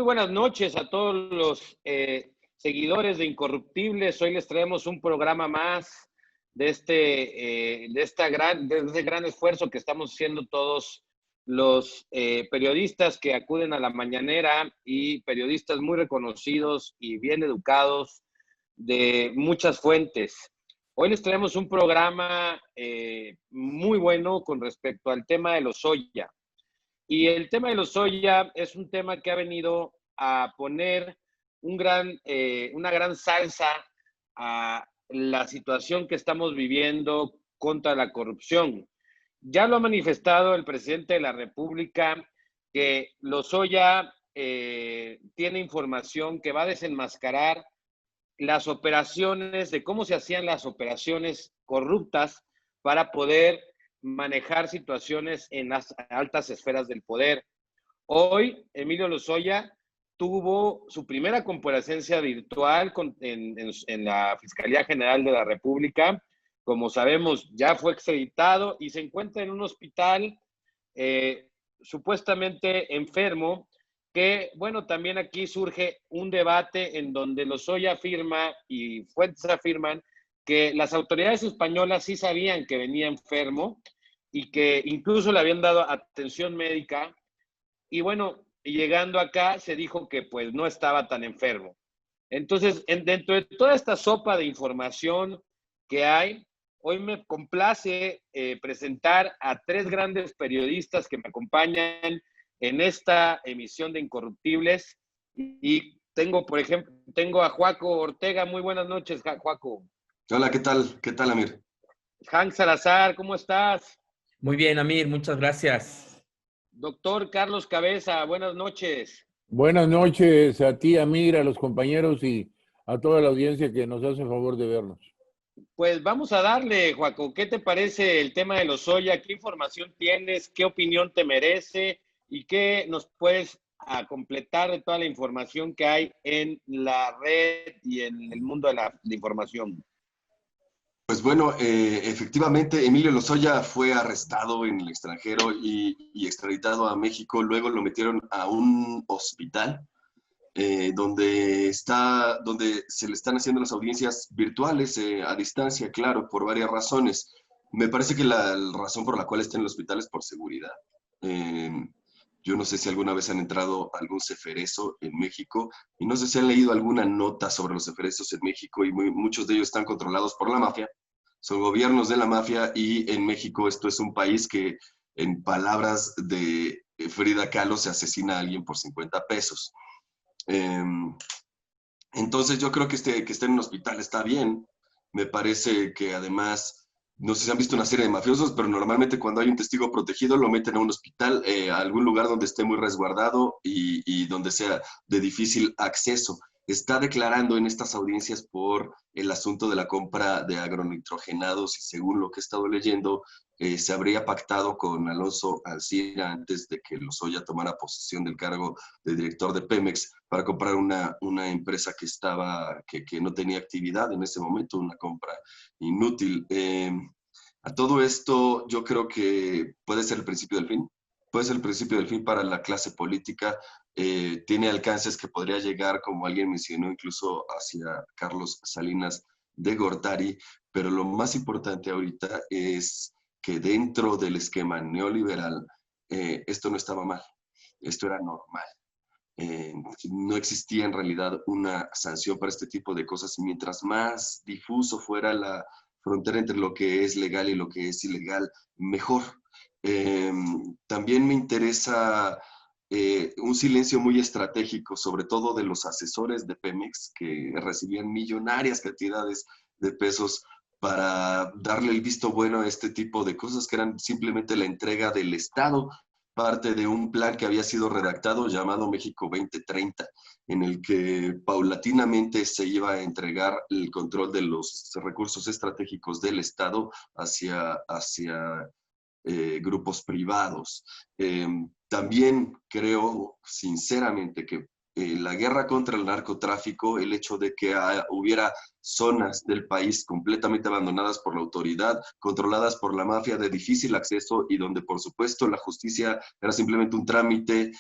buenas noches a todos los seguidores de Incorruptibles. Hoy les traemos un programa más de este gran esfuerzo que estamos haciendo todos los periodistas que acuden a la mañanera y periodistas muy reconocidos y bien educados de muchas fuentes. Hoy les traemos un programa muy bueno con respecto al tema de Lozoya. Y el tema de Lozoya es un tema que ha venido a poner una gran salsa a la situación que estamos viviendo contra la corrupción. Ya lo ha manifestado el presidente de la República, que Lozoya tiene información que va a desenmascarar las operaciones, de cómo se hacían las operaciones corruptas para poder manejar situaciones en las altas esferas del poder. Hoy, Emilio Lozoya tuvo su primera comparecencia virtual en la Fiscalía General de la República. Como sabemos, ya fue extraditado y se encuentra en un hospital supuestamente enfermo, que, bueno, también aquí surge un debate en donde Lozoya afirma y fuentes afirman que las autoridades españolas sí sabían que venía enfermo y que incluso le habían dado atención médica. Y bueno, llegando acá se dijo que pues no estaba tan enfermo. Entonces, dentro de toda esta sopa de información que hay, hoy me complace presentar a tres grandes periodistas que me acompañan en esta emisión de Incorruptibles. Y tengo, por ejemplo, a Joaco Ortega. Muy buenas noches, Joaco. Hola, ¿qué tal? ¿Qué tal, Amir? Hank Salazar, ¿cómo estás? Muy bien, Amir, muchas gracias. Doctor Carlos Cabeza, buenas noches. Buenas noches a ti, Amir, a los compañeros y a toda la audiencia que nos hace el favor de vernos. Pues vamos a darle, Joaco. ¿Qué te parece el tema de Lozoya? ¿Qué información tienes? ¿Qué opinión te merece? ¿Y qué nos puedes completar de toda la información que hay en la red y en el mundo de la información? Pues bueno, efectivamente, Emilio Lozoya fue arrestado en el extranjero y extraditado a México. Luego lo metieron a un hospital donde se le están haciendo las audiencias virtuales a distancia, claro, por varias razones. Me parece que la razón por la cual está en el hospital es por seguridad. Yo no sé si alguna vez han entrado a algún ceferezo en México y no sé si han leído alguna nota sobre los ceferezos en México y muchos de ellos están controlados por la mafia. Son gobiernos de la mafia y en México esto es un país que, en palabras de Frida Kahlo, se asesina a alguien por 50 pesos. Entonces yo creo que esté en un hospital está bien. Me parece que además, no sé si han visto una serie de mafiosos, pero normalmente cuando hay un testigo protegido lo meten a un hospital, a algún lugar donde esté muy resguardado y donde sea de difícil acceso. Está declarando en estas audiencias por el asunto de la compra de agronitrogenados y según lo que he estado leyendo, se habría pactado con Alonso Alsina antes de que Lozoya tomara posesión del cargo de director de Pemex para comprar una empresa que no tenía actividad en ese momento, una compra inútil. A todo esto yo creo que puede ser el principio del fin. Puede ser el principio del fin para la clase política. Tiene alcances que podría llegar, como alguien mencionó, incluso hacia Carlos Salinas de Gortari, pero lo más importante ahorita es que dentro del esquema neoliberal esto no estaba mal, esto era normal. No existía en realidad una sanción para este tipo de cosas y mientras más difuso fuera la frontera entre lo que es legal y lo que es ilegal, mejor. También me interesa un silencio muy estratégico, sobre todo de los asesores de Pemex, que recibían millonarias cantidades de pesos para darle el visto bueno a este tipo de cosas que eran simplemente la entrega del Estado, parte de un plan que había sido redactado llamado México 2030, en el que paulatinamente se iba a entregar el control de los recursos estratégicos del Estado hacia grupos privados. También creo sinceramente que la guerra contra el narcotráfico, el hecho de que hubiera zonas del país completamente abandonadas por la autoridad, controladas por la mafia de difícil acceso y donde por supuesto la justicia era simplemente un trámite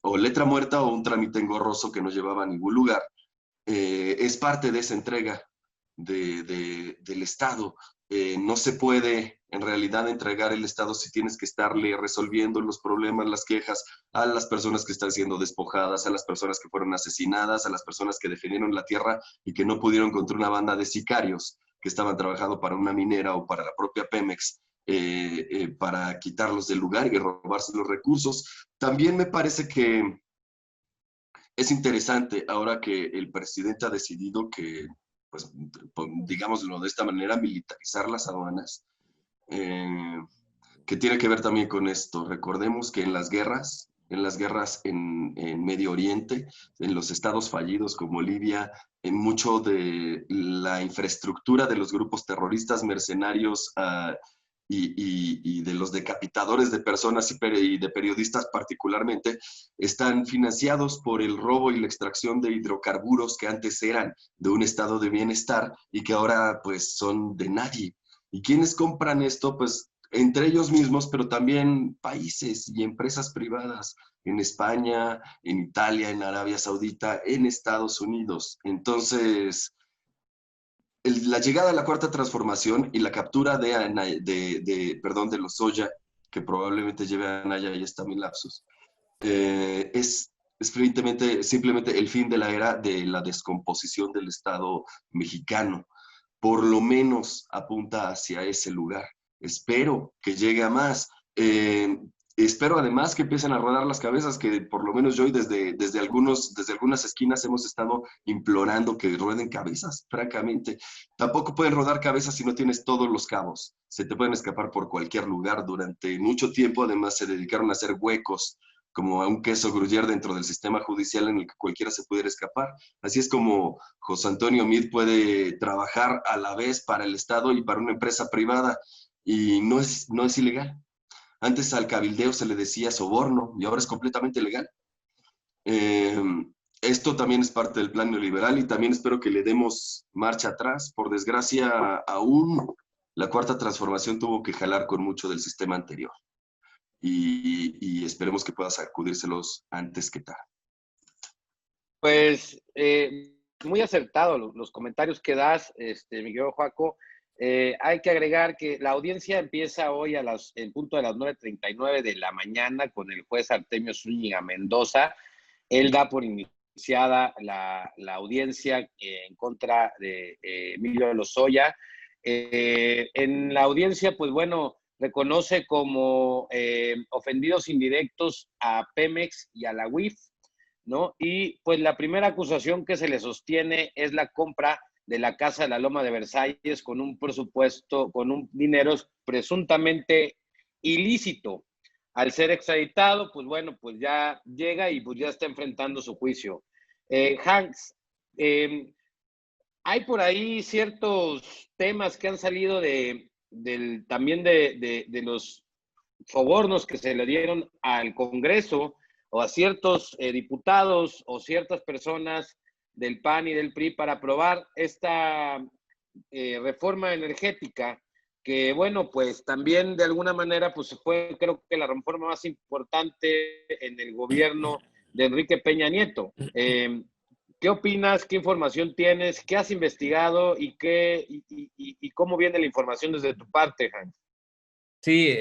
o letra muerta o un trámite engorroso que no llevaba a ningún lugar. Es parte de esa entrega del Estado. No se puede en realidad entregar el Estado si tienes que estarle resolviendo los problemas, las quejas a las personas que están siendo despojadas, a las personas que fueron asesinadas, a las personas que defendieron la tierra y que no pudieron contra una banda de sicarios que estaban trabajando para una minera o para la propia Pemex, para quitarlos del lugar y robarse los recursos. También me parece que es interesante ahora que el presidente ha decidido que, pues, digámoslo de esta manera, militarizar las aduanas, que tiene que ver también con esto. Recordemos que en las guerras en Medio Oriente, en los estados fallidos como Libia, en mucho de la infraestructura de los grupos terroristas mercenarios y de los decapitadores de personas y de periodistas particularmente, están financiados por el robo y la extracción de hidrocarburos que antes eran de un estado de bienestar y que ahora pues son de nadie. ¿Y quiénes compran esto? Pues entre ellos mismos, pero también países y empresas privadas en España, en Italia, en Arabia Saudita, en Estados Unidos. Entonces, la llegada de la Cuarta Transformación y la captura de Lozoya, que probablemente lleve a Anaya, y está mi lapsus, es simplemente el fin de la era de la descomposición del Estado mexicano. Por lo menos apunta hacia ese lugar. Espero que llegue a más. Espero además que empiecen a rodar las cabezas, que por lo menos yo y desde algunas esquinas hemos estado implorando que rueden cabezas, francamente. Tampoco pueden rodar cabezas si no tienes todos los cabos. Se te pueden escapar por cualquier lugar. Durante mucho tiempo además se dedicaron a hacer huecos, como a un queso gruyere dentro del sistema judicial en el que cualquiera se pudiera escapar. Así es como José Antonio Meade puede trabajar a la vez para el Estado y para una empresa privada, y no es ilegal. Antes al cabildeo se le decía soborno y ahora es completamente legal. Esto también es parte del plan neoliberal y también espero que le demos marcha atrás. Por desgracia, aún la Cuarta Transformación tuvo que jalar con mucho del sistema anterior. Y esperemos que pueda sacudírselos antes que tarde. Pues muy acertado los comentarios que das, mi querido Joaco. Hay que agregar que la audiencia empieza hoy en punto de las 9:39 de la mañana con el juez Artemio Zúñiga Mendoza. Él da por iniciada la audiencia en contra de Emilio Lozoya. En la audiencia, pues bueno, reconoce como ofendidos indirectos a Pemex y a la UIF, ¿no? Y pues la primera acusación que se le sostiene es la compra de la Casa de la Loma de Versalles con un presupuesto, con un dinero presuntamente ilícito. Al ser extraditado, pues bueno, pues ya llega y pues ya está enfrentando su juicio. Hanks, hay por ahí ciertos temas que han salido también de los sobornos que se le dieron al Congreso o a ciertos diputados o ciertas personas del PAN y del PRI para aprobar esta reforma energética, que bueno, pues también de alguna manera pues fue, creo que la reforma más importante en el gobierno de Enrique Peña Nieto. ¿Qué opinas? ¿Qué información tienes? ¿Qué has investigado? ¿Y cómo viene la información desde tu parte, Hans? Sí,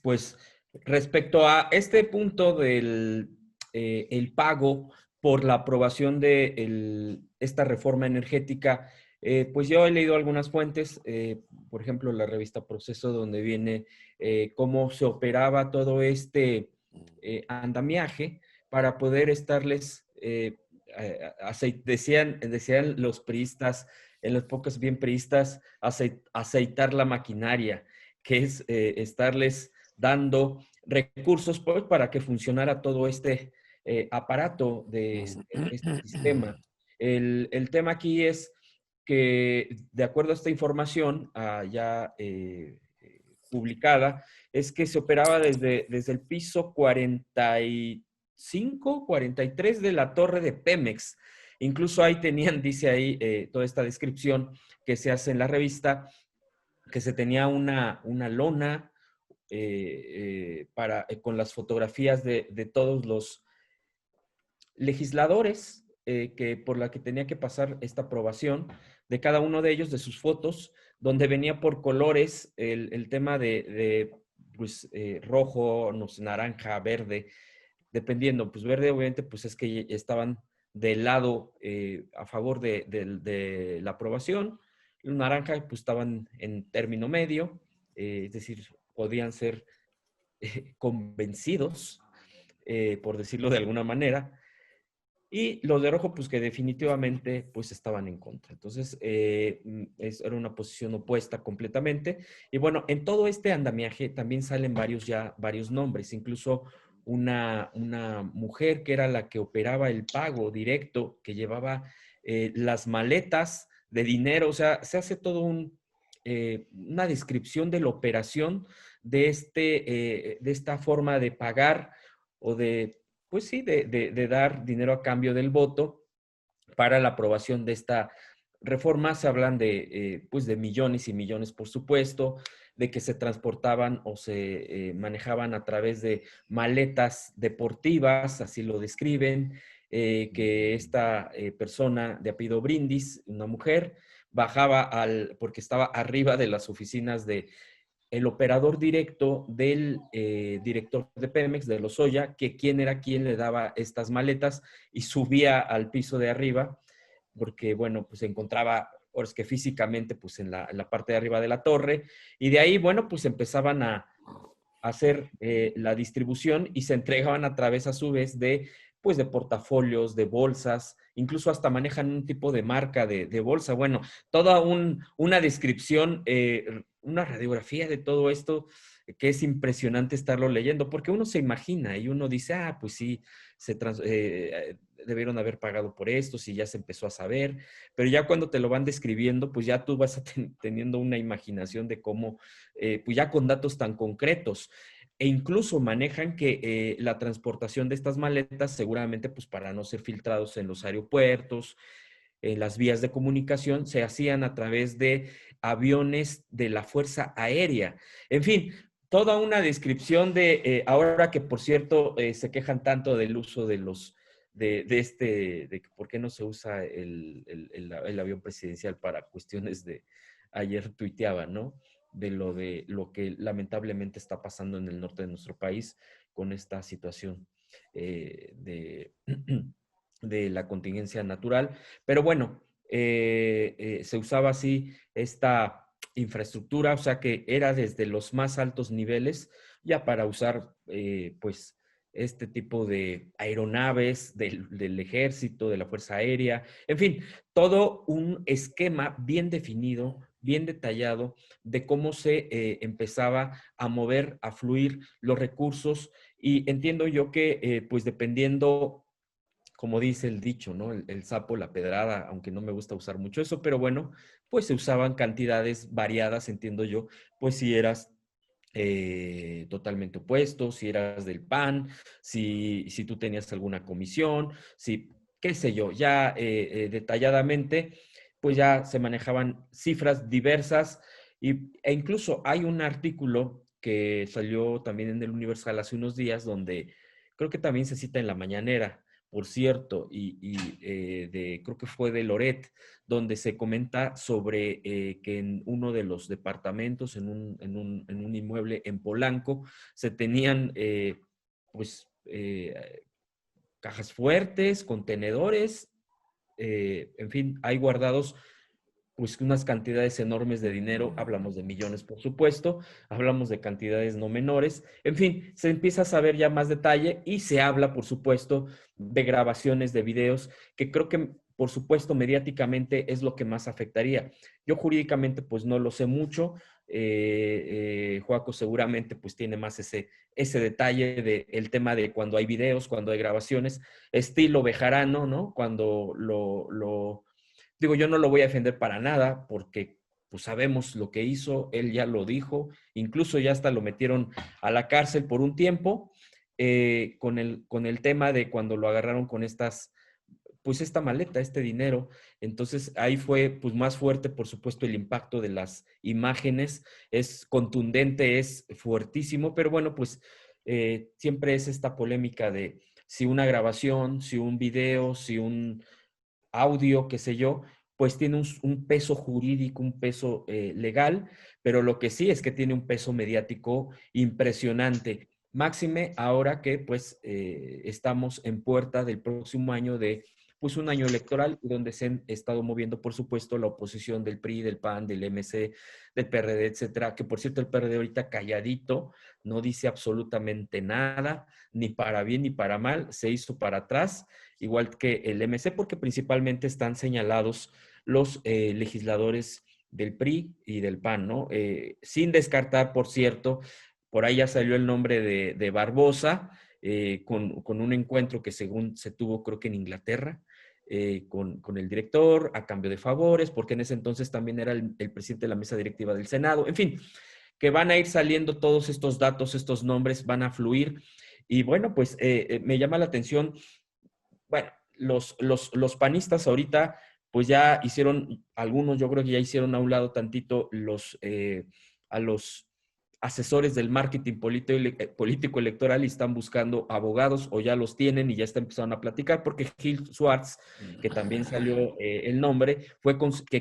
pues respecto a este punto del el pago por la aprobación de esta reforma energética, pues yo he leído algunas fuentes, por ejemplo, la revista Proceso, donde viene cómo se operaba todo este andamiaje para poder estarles, decían los priistas, en los pocos bien priistas, aceitar la maquinaria, que es estarles dando recursos pues, para que funcionara todo este aparato de este sistema. El tema aquí es que, de acuerdo a esta información ya publicada, es que se operaba desde el piso 45, 43 de la torre de Pemex. Incluso ahí tenían, dice ahí toda esta descripción que se hace en la revista, que se tenía una lona con las fotografías de todos los legisladores por la que tenía que pasar esta aprobación, de cada uno de ellos, de sus fotos, donde venía por colores el tema de pues, rojo, no sé, naranja, verde, dependiendo. Pues verde, obviamente, pues es que estaban del lado a favor de la aprobación. Los naranja, pues estaban en término medio, es decir, podían ser convencidos, por decirlo de alguna manera. Y los de rojo, pues que definitivamente pues estaban en contra. Entonces, era una posición opuesta completamente. Y bueno, en todo este andamiaje también salen varios nombres, incluso una mujer que era la que operaba el pago directo, que llevaba las maletas de dinero. O sea, se hace todo una descripción de la operación de esta forma de pagar o pues sí, de dar dinero a cambio del voto para la aprobación de esta reforma. Se hablan pues de millones y millones, por supuesto, de que se transportaban o se manejaban a través de maletas deportivas, así lo describen, que esta persona de apellido Brindis, una mujer, bajaba porque estaba arriba de las oficinas el operador directo del director de Pemex, de Lozoya, que quién era quien le daba estas maletas y subía al piso de arriba, porque, bueno, pues se encontraba, ahora es que físicamente, pues en la parte de arriba de la torre, y de ahí, bueno, pues empezaban a hacer la distribución y se entregaban a través, a su vez, pues de portafolios, de bolsas, incluso hasta manejan un tipo de marca de bolsa. Bueno, toda una descripción, una radiografía de todo esto, que es impresionante estarlo leyendo, porque uno se imagina y uno dice, pues sí, debieron haber pagado por esto, si ya se empezó a saber, pero ya cuando te lo van describiendo, pues ya tú vas teniendo una imaginación de cómo, pues ya con datos tan concretos. E incluso manejan que la transportación de estas maletas, seguramente pues para no ser filtrados en los aeropuertos, en las vías de comunicación, se hacían a través de aviones de la Fuerza Aérea. En fin, toda una descripción ahora que por cierto se quejan tanto del uso de por qué no se usa el avión presidencial para cuestiones ayer tuiteaba, ¿no? De lo que lamentablemente está pasando en el norte de nuestro país con esta situación de la contingencia natural. Pero bueno, se usaba así esta infraestructura, o sea que era desde los más altos niveles ya para usar pues este tipo de aeronaves del ejército, de la Fuerza Aérea, en fin, todo un esquema bien definido, bien detallado de cómo se empezaba a mover, a fluir los recursos. Y entiendo yo que pues dependiendo, como dice el dicho, ¿no? El sapo, la pedrada, aunque no me gusta usar mucho eso, pero bueno, pues se usaban cantidades variadas, entiendo yo, pues si eras totalmente opuesto, si eras del PAN, si tú tenías alguna comisión, qué sé yo, ya detalladamente, pues ya se manejaban cifras diversas e incluso hay un artículo que salió también en el Universal hace unos días donde creo que también se cita en la mañanera, por cierto, creo que fue de Loret, donde se comenta sobre que en uno de los departamentos, en un inmueble en Polanco, se tenían pues cajas fuertes, contenedores, en fin, hay guardados pues unas cantidades enormes de dinero, hablamos de millones, por supuesto, hablamos de cantidades no menores, en fin, se empieza a saber ya más detalle y se habla, por supuesto, de grabaciones de videos, que creo que, por supuesto, mediáticamente es lo que más afectaría. Yo jurídicamente, pues no lo sé mucho, Joaco seguramente pues tiene más ese detalle del tema de cuando hay videos, cuando hay grabaciones, estilo Bejarano, ¿no? Cuando digo, yo no lo voy a defender para nada porque pues sabemos lo que hizo, él ya lo dijo, incluso ya hasta lo metieron a la cárcel por un tiempo con el tema de cuando lo agarraron con estas pues esta maleta, este dinero. Entonces ahí fue pues más fuerte, por supuesto, el impacto de las imágenes. Es contundente, es fuertísimo, pero bueno, pues siempre es esta polémica de si una grabación, si un video, si un audio, qué sé yo, pues tiene un peso jurídico, un peso legal, pero lo que sí es que tiene un peso mediático impresionante. Máxime ahora que pues estamos en puerta del próximo año de pues un año electoral donde se han estado moviendo, por supuesto, la oposición del PRI, del PAN, del MC, del PRD, etcétera, que por cierto el PRD ahorita calladito, no dice absolutamente nada, ni para bien ni para mal, se hizo para atrás, igual que el MC, porque principalmente están señalados los legisladores del PRI y del PAN, ¿no? Sin descartar, por cierto, por ahí ya salió el nombre de Barbosa, con un encuentro que según se tuvo, creo que en Inglaterra, con el director a cambio de favores, porque en ese entonces también era el presidente de la mesa directiva del Senado. En fin, que van a ir saliendo todos estos datos, estos nombres van a fluir. Y bueno, pues me llama la atención, bueno, los panistas ahorita, pues ya hicieron, algunos yo creo que ya hicieron a un lado tantito a los asesores del marketing político electoral y están buscando abogados o ya los tienen y ya están empezando a platicar porque Gil Schwartz, que también salió el nombre, fue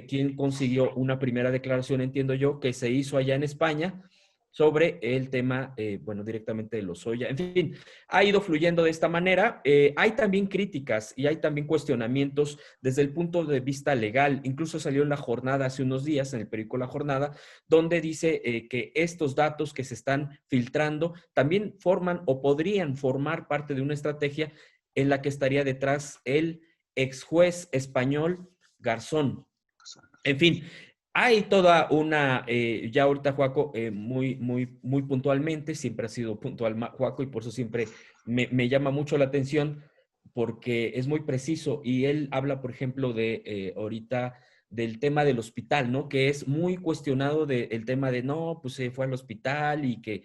quien consiguió una primera declaración, entiendo yo, que se hizo allá en España sobre el tema, bueno, directamente de Lozoya. En fin, ha ido fluyendo de esta manera. Hay también críticas y hay también cuestionamientos desde el punto de vista legal. Incluso salió en La Jornada hace unos días, en el periódico La Jornada, donde dice que estos datos que se están filtrando también forman o podrían formar parte de una estrategia en la que estaría detrás el ex juez español Garzón. En fin, hay toda una, ya ahorita Joaco, muy puntualmente, siempre ha sido puntual Joaco y por eso siempre me llama mucho la atención porque es muy preciso y él habla, por ejemplo, de ahorita del tema del hospital, ¿no? Que es muy cuestionado del tema de, no, pues se fue al hospital y que,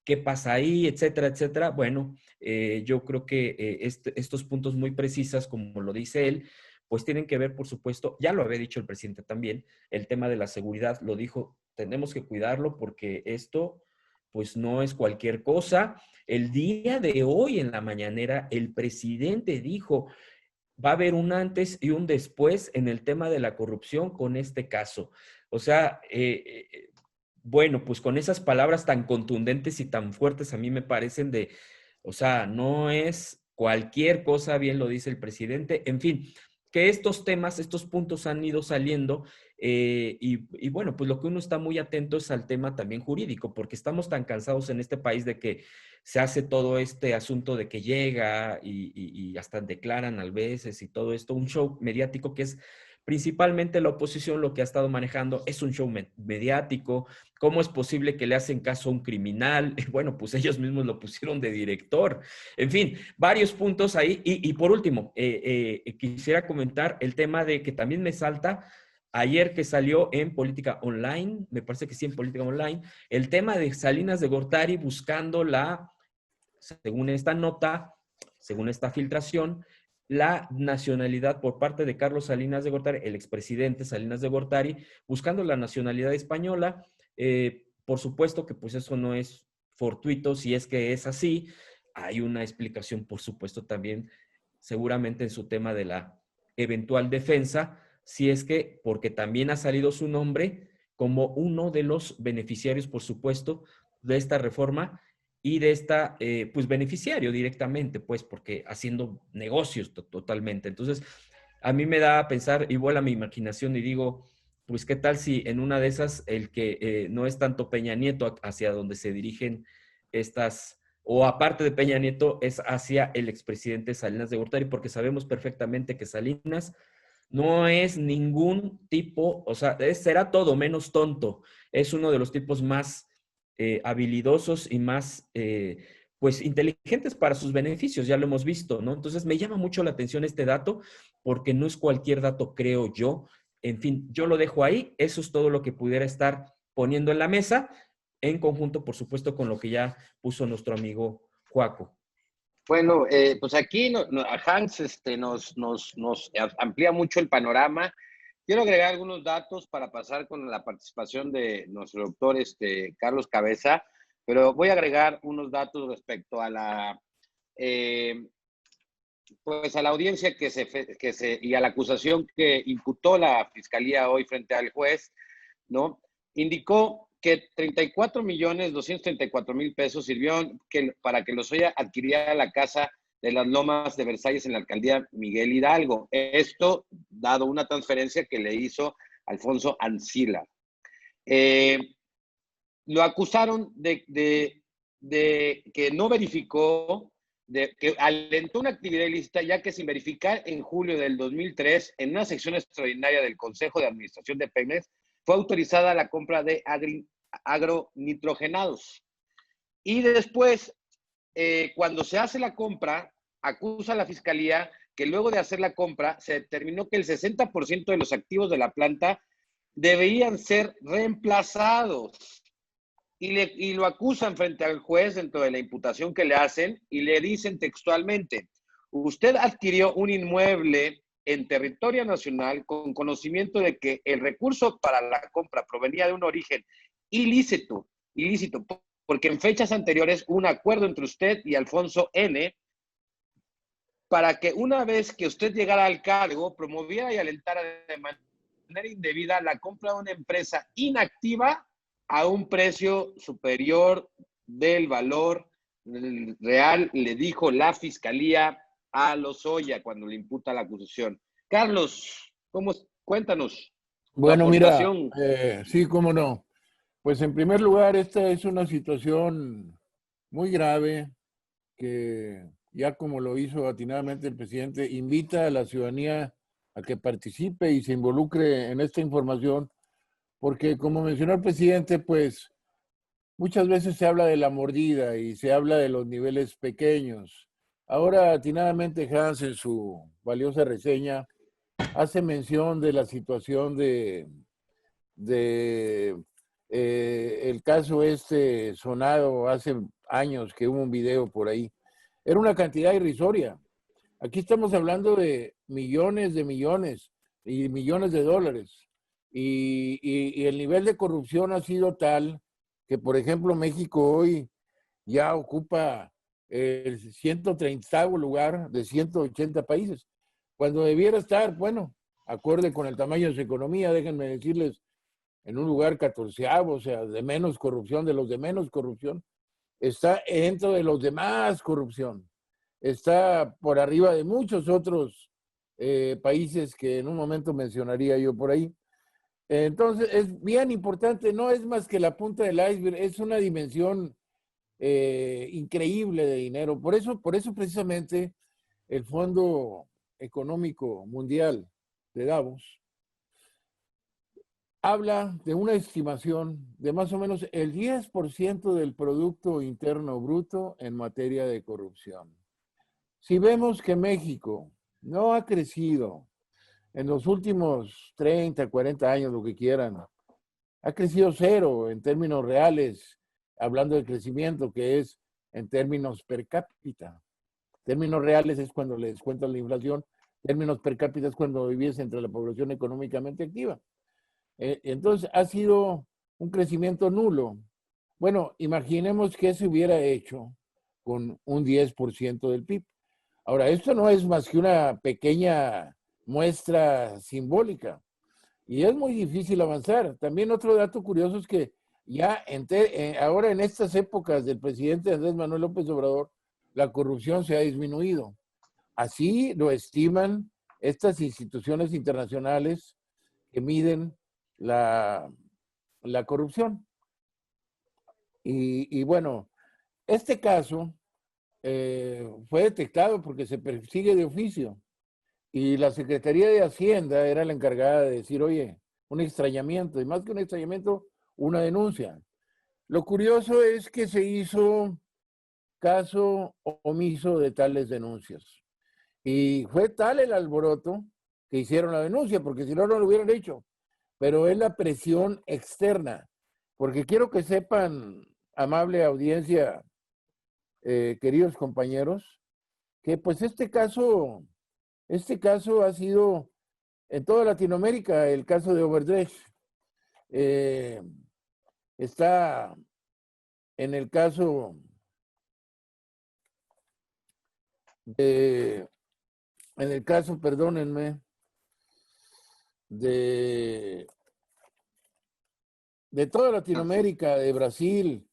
qué pasa ahí, etcétera, etcétera. Bueno, yo creo que estos puntos muy precisas, como lo dice él, pues tienen que ver, por supuesto, ya lo había dicho el presidente también, el tema de la seguridad, lo dijo, tenemos que cuidarlo porque esto, pues no es cualquier cosa. El día de hoy en la mañanera, el presidente dijo, va a haber un antes y un después en el tema de la corrupción con este caso. O sea, bueno, pues con esas palabras tan contundentes y tan fuertes a mí me parecen de, o sea, no es cualquier cosa, bien lo dice el presidente. En fin, que estos temas, estos puntos han ido saliendo y bueno, pues lo que uno está muy atento es al tema también jurídico, porque estamos tan cansados en este país de que se hace todo este asunto de que llega y hasta declaran a veces y todo esto, un show mediático que es principalmente la oposición lo que ha estado manejando, es un show mediático. ¿Cómo es posible que le hacen caso a un criminal? Bueno, pues ellos mismos lo pusieron de director. En fin, varios puntos ahí. Y por último, quisiera comentar el tema de que también me salta ayer que salió en Política Online, me parece que sí, en Política Online, el tema de Salinas de Gortari buscando según esta nota, según esta filtración, la nacionalidad por parte de Carlos Salinas de Gortari, el expresidente Salinas de Gortari, buscando la nacionalidad española. Por supuesto que pues eso no es fortuito, si es que es así. Hay una explicación, por supuesto, también seguramente en su tema de la eventual defensa, si es que, porque también ha salido su nombre como uno de los beneficiarios, por supuesto, de esta reforma y de esta, pues, beneficiario directamente, pues, porque haciendo negocios totalmente. Entonces, a mí me da a pensar y vuela mi imaginación y digo, pues, ¿qué tal si en una de esas el que no es tanto Peña Nieto hacia donde se dirigen estas, o aparte de Peña Nieto, es hacia el expresidente Salinas de Gortari, porque sabemos perfectamente que Salinas no es ningún tipo, o sea, será todo menos tonto. Es uno de los tipos más habilidosos y más, pues, inteligentes para sus beneficios, ya lo hemos visto, ¿no? Entonces, me llama mucho la atención este dato, porque no es cualquier dato, creo yo. En fin, yo lo dejo ahí. Eso es todo lo que pudiera estar poniendo en la mesa, en conjunto, por supuesto, con lo que ya puso nuestro amigo Joaco. Bueno, pues aquí a Hans nos amplía mucho el panorama. Quiero agregar algunos datos para pasar con la participación de nuestro doctor Carlos Cabeza, pero voy a agregar unos datos respecto a eh, pues a la audiencia y a la acusación que imputó la Fiscalía hoy frente al juez, ¿no? Indicó que 34.234.000 pesos sirvieron para que Lozoya adquiriera la casa de las Lomas de Versalles en la alcaldía Miguel Hidalgo. Esto dado una transferencia que le hizo Alfonso Ancila. Lo acusaron de que no verificó, de que alentó una actividad ilícita, ya que sin verificar en julio del 2003, en una sección extraordinaria del Consejo de Administración de Pemex, fue autorizada la compra de agronitrogenados. Y después, cuando se hace la compra, acusa a la Fiscalía que luego de hacer la compra, se determinó que el 60% de los activos de la planta deberían ser reemplazados. Y lo acusan frente al juez dentro de la imputación que le hacen y le dicen textualmente: usted adquirió un inmueble en territorio nacional con conocimiento de que el recurso para la compra provenía de un origen ilícito, porque en fechas anteriores hubo un acuerdo entre usted y Alfonso N. para que una vez que usted llegara al cargo, promoviera y alentara de manera indebida la compra de una empresa inactiva a un precio superior del valor real, le dijo la Fiscalía a Lozoya cuando le imputa la acusación. Carlos, cuéntanos tu Bueno, mira, aportación. sí, cómo no. Pues en primer lugar, esta es una situación muy grave que, ya como lo hizo atinadamente el presidente, invita a la ciudadanía a que participe y se involucre en esta información, porque como mencionó el presidente, pues muchas veces se habla de la mordida y se habla de los niveles pequeños. Ahora, atinadamente, Hans, en su valiosa reseña, hace mención de la situación de el caso sonado hace años, que hubo un video por ahí. Era una cantidad irrisoria. Aquí estamos hablando de millones y millones de dólares. Y el nivel de corrupción ha sido tal que, por ejemplo, México hoy ya ocupa el 130º lugar de 180 países, cuando debiera estar, bueno, acorde con el tamaño de su economía, déjenme decirles, en un lugar 14º, o sea, de menos corrupción, de los de menos corrupción, está dentro de los de más corrupción, está por arriba de muchos otros países que en un momento mencionaría yo por ahí. Entonces, es bien importante, no es más que la punta del iceberg, es una dimensión increíble de dinero. Por eso precisamente el Fondo Económico Mundial de Davos habla de una estimación de más o menos el 10% del Producto Interno Bruto en materia de corrupción. Si vemos que México no ha crecido en los últimos 30, 40 años, lo que quieran, ha crecido cero en términos reales, hablando de crecimiento, que es en términos per cápita. Términos reales es cuando les cuento la inflación, términos per cápita es cuando vives entre la población económicamente activa. Entonces ha sido un crecimiento nulo. Bueno, imaginemos que se hubiera hecho con un 10% del PIB. Ahora, esto no es más que una pequeña muestra simbólica y es muy difícil avanzar. También otro dato curioso es que ya ahora en estas épocas del presidente Andrés Manuel López Obrador, la corrupción se ha disminuido. Así lo estiman estas instituciones internacionales que miden la corrupción. Y bueno, este caso fue detectado porque se persigue de oficio y la Secretaría de Hacienda era la encargada de decir, oye, un extrañamiento, y más que un extrañamiento, una denuncia. Lo curioso es que se hizo caso omiso de tales denuncias. Y fue tal el alboroto que hicieron la denuncia, porque si no, no lo hubieran hecho. Pero es la presión externa, porque quiero que sepan, amable audiencia, queridos compañeros, que pues este caso ha sido en toda Latinoamérica el caso de Overdrecht. Está en el caso perdónenme, de toda Latinoamérica, de Brasil,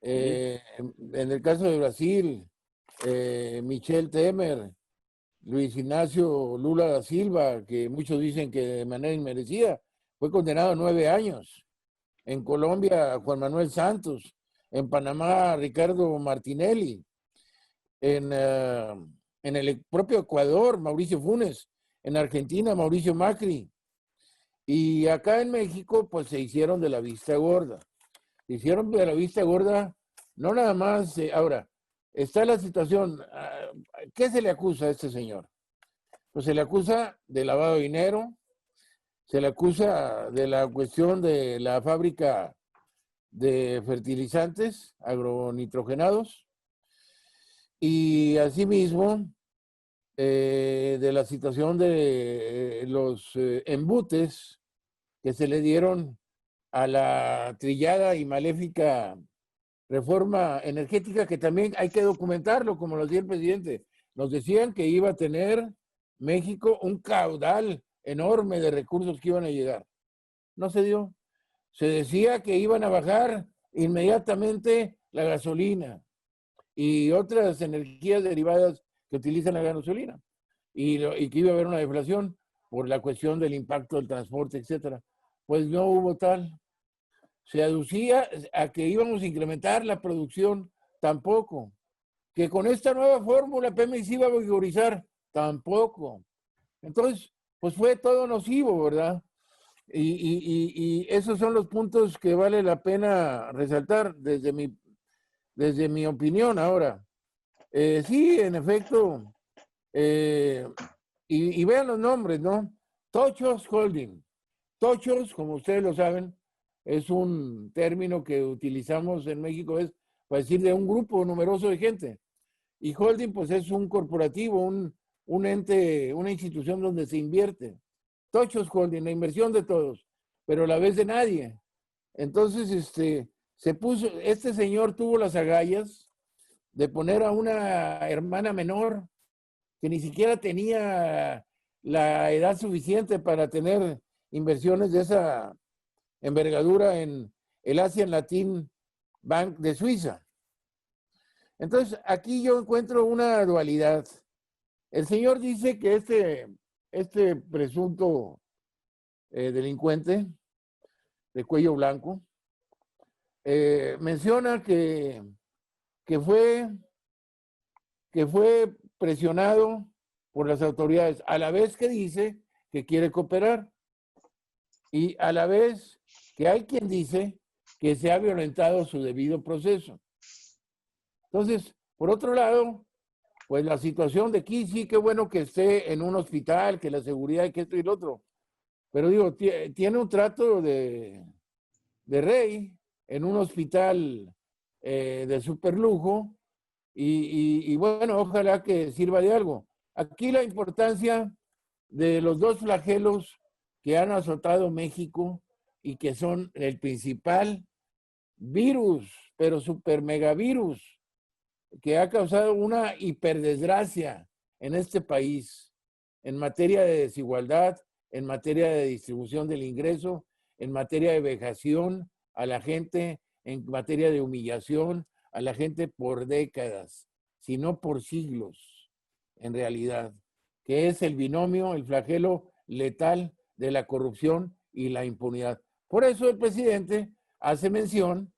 en el caso de Brasil, Michel Temer, Luis Ignacio Lula da Silva, que muchos dicen que de manera inmerecida, fue condenado a 9 años. En Colombia, Juan Manuel Santos. En Panamá, Ricardo Martinelli. En el propio Ecuador, Mauricio Funes. En Argentina, Mauricio Macri. Y acá en México, pues se hicieron de la vista gorda. Se hicieron de la vista gorda, no nada más. Ahora, está la situación. ¿Qué se le acusa a este señor? Pues se le acusa de lavado de dinero, se le acusa de la cuestión de la fábrica de fertilizantes agronitrogenados y asimismo de la situación de los embutes que se le dieron a la trillada y maléfica reforma energética, que también hay que documentarlo, como lo decía el presidente. Nos decían que iba a tener México un caudal enorme de recursos que iban a llegar. No se dio. Se decía que iban a bajar inmediatamente la gasolina y otras energías derivadas que utilizan la gasolina y que iba a haber una deflación por la cuestión del impacto del transporte, etcétera. Pues no hubo tal. Se aducía a que íbamos a incrementar la producción, tampoco. Que con esta nueva fórmula Pemex iba a vigorizar, tampoco. Entonces, pues fue todo nocivo, ¿verdad? Y esos son los puntos que vale la pena resaltar desde mi opinión ahora. Sí, en efecto, y vean los nombres, ¿no? Tochos Holding. Tochos, como ustedes lo saben, es un término que utilizamos en México, es para decir de un grupo numeroso de gente. Y holding, pues es un corporativo, un ente, una institución donde se invierte. Tochos Holding, la inversión de todos, pero a la vez de nadie. Entonces, este señor tuvo las agallas de poner a una hermana menor que ni siquiera tenía la edad suficiente para tener inversiones de esa envergadura en el Asian Latin Bank de Suiza. Entonces, aquí yo encuentro una dualidad. El señor dice que este presunto delincuente de cuello blanco menciona que fue presionado por las autoridades, a la vez que dice que quiere cooperar y a la vez que hay quien dice que se ha violentado su debido proceso. Entonces, por otro lado, pues la situación de aquí, sí, qué bueno que esté en un hospital, que la seguridad y que esto y lo otro. Pero digo, tiene un trato de rey en un hospital de superlujo y bueno, ojalá que sirva de algo. Aquí la importancia de los dos flagelos que han azotado México y que son el principal virus, pero super megavirus, que ha causado una hiperdesgracia en este país en materia de desigualdad, en materia de distribución del ingreso, en materia de vejación a la gente, en materia de humillación a la gente por décadas, si no por siglos, en realidad, que es el binomio, el flagelo letal de la corrupción y la impunidad. Por eso el presidente hace mención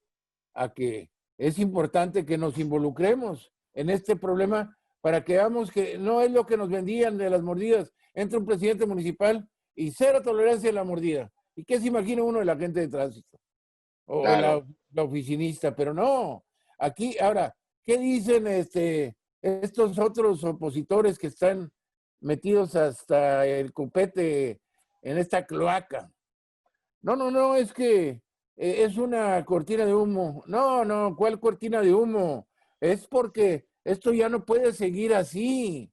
a que es importante que nos involucremos en este problema para que veamos que no es lo que nos vendían de las mordidas. Entra un presidente municipal y cero tolerancia a la mordida. ¿Y qué se imagina uno de la gente de tránsito? O claro, la oficinista, pero no. Aquí, ahora, ¿qué dicen estos otros opositores que están metidos hasta el copete en esta cloaca? No, es que es una cortina de humo. No, ¿cuál cortina de humo? Es porque Esto ya no puede seguir así.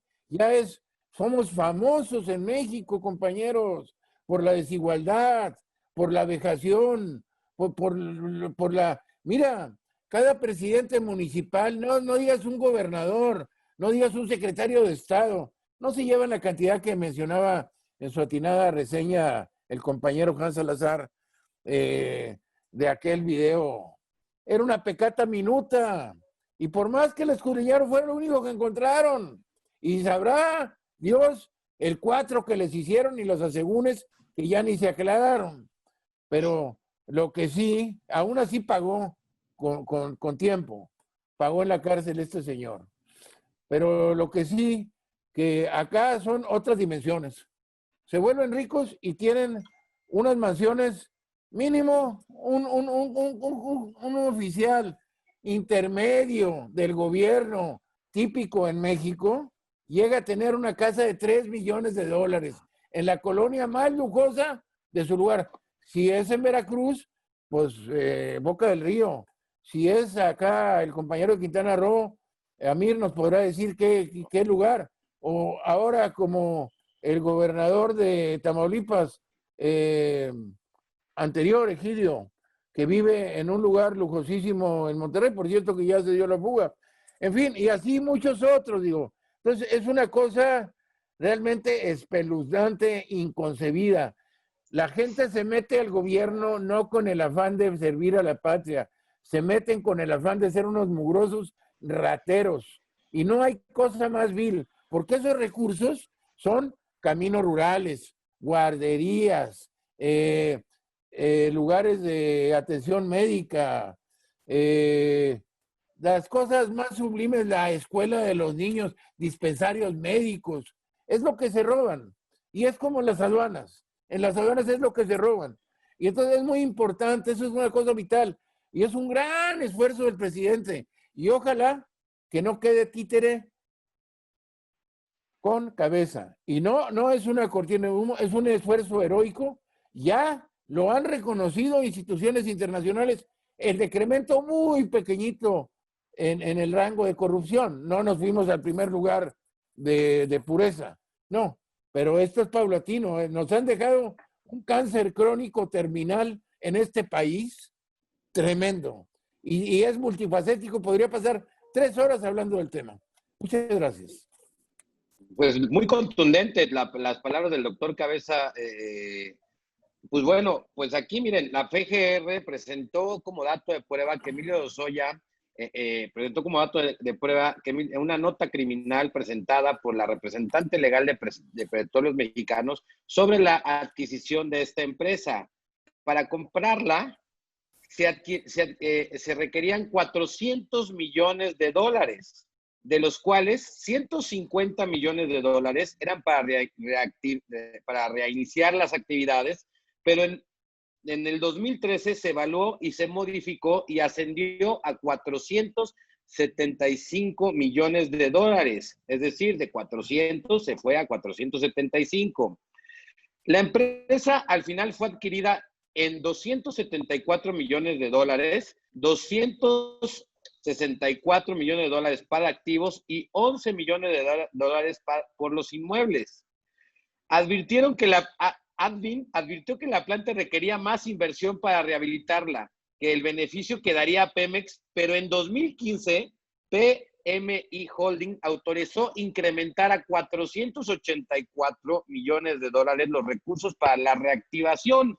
Somos famosos en México, compañeros, por la desigualdad, por la vejación, por la... Mira, cada presidente municipal, no digas un gobernador, no digas un secretario de Estado, no se llevan la cantidad que mencionaba en su atinada reseña el compañero Juan Salazar de aquel video. Era una pecata minuta. Y por más que el escudriñaron, fue lo único que encontraron. Y sabrá Dios el 4 que les hicieron y los asegúnes que ya ni se aclararon. Pero lo que sí, aún así pagó con tiempo. Pagó en la cárcel este señor. Pero lo que sí, que acá son otras dimensiones. Se vuelven ricos y tienen unas mansiones mínimo, un oficial intermedio del gobierno típico en México llega a tener una casa de $3 millones en la colonia más lujosa de su lugar. Si es en Veracruz, pues Boca del Río. Si es acá el compañero de Quintana Roo, Amir nos podrá decir qué lugar. O ahora como el gobernador de Tamaulipas, anterior, Egidio, que vive en un lugar lujosísimo en Monterrey, por cierto que ya se dio la fuga. En fin, y así muchos otros, digo. Entonces, es una cosa realmente espeluznante, inconcebida. La gente se mete al gobierno no con el afán de servir a la patria, se meten con el afán de ser unos mugrosos rateros. Y no hay cosa más vil, porque esos recursos son caminos rurales, guarderías, lugares de atención médica, las cosas más sublimes, la escuela de los niños, dispensarios médicos, es lo que se roban. Y es como las aduanas. En las aduanas es lo que se roban. Y entonces es muy importante, eso es una cosa vital. Y es un gran esfuerzo del presidente. Y ojalá que no quede títere con cabeza. Y no es una cortina de humo, es un esfuerzo heroico. Ya lo han reconocido instituciones internacionales, el decremento muy pequeñito en el rango de corrupción. No nos fuimos al primer lugar de pureza, no, pero esto es paulatino. Nos han dejado un cáncer crónico terminal en este país tremendo. Y es multifacético, podría pasar 3 horas hablando del tema. Muchas gracias. Pues muy contundente las palabras del doctor Cabeza. Pues bueno, pues aquí miren, la FGR presentó como dato de prueba que Emilio Lozoya presentó como dato de prueba que en una nota criminal presentada por la representante legal de Petróleos Mexicanos sobre la adquisición de esta empresa. Para comprarla se requerían $400 millones, de los cuales $150 millones eran para reiniciar las actividades, pero en el 2013 se evaluó y se modificó y ascendió a $475 millones, es decir, de 400 se fue a 475. La empresa al final fue adquirida en $274 millones, $264 millones para activos y $11 millones por los inmuebles. Advirtió que la planta requería más inversión para rehabilitarla, que el beneficio quedaría a Pemex, pero en 2015 PMI Holding autorizó incrementar a $484 millones los recursos para la reactivación.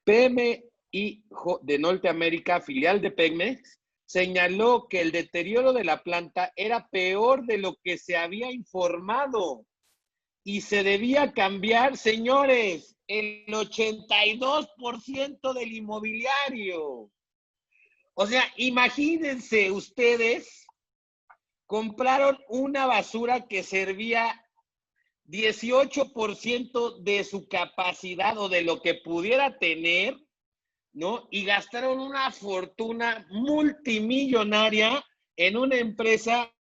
PMI de Norteamérica, filial de Pemex, señaló que el deterioro de la planta era peor de lo que se había informado y se debía cambiar, señores, el 82% del inmobiliario. O sea, imagínense ustedes, compraron una basura que servía 18% de su capacidad o de lo que pudiera tener, ¿no? Y gastaron una fortuna multimillonaria en una empresa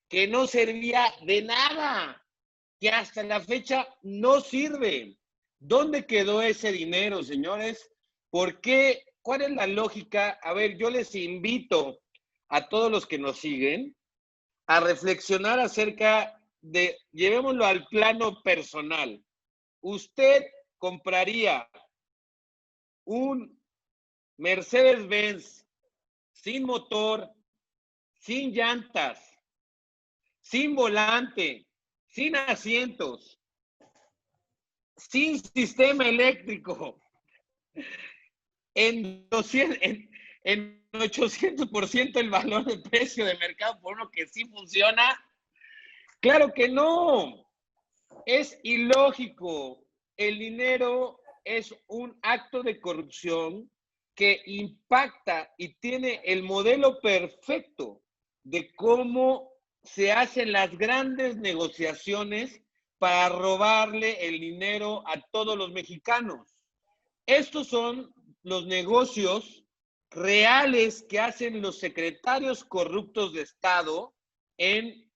que no servía de nada, que hasta la fecha no sirve. ¿Dónde quedó ese dinero, señores? ¿Por qué? ¿Cuál es la lógica? A ver, yo les invito a todos los que nos siguen a reflexionar acerca de, llevémoslo al plano personal. ¿Usted compraría un Mercedes-Benz sin motor, sin llantas, sin volante, sin asientos, sin sistema eléctrico, en 800% el valor del precio de mercado por uno que sí funciona? Claro que no. Es ilógico. El dinero es un acto de corrupción que impacta y tiene el modelo perfecto de cómo se hacen las grandes negociaciones para robarle el dinero a todos los mexicanos. Estos son los negocios reales que hacen los secretarios corruptos de Estado en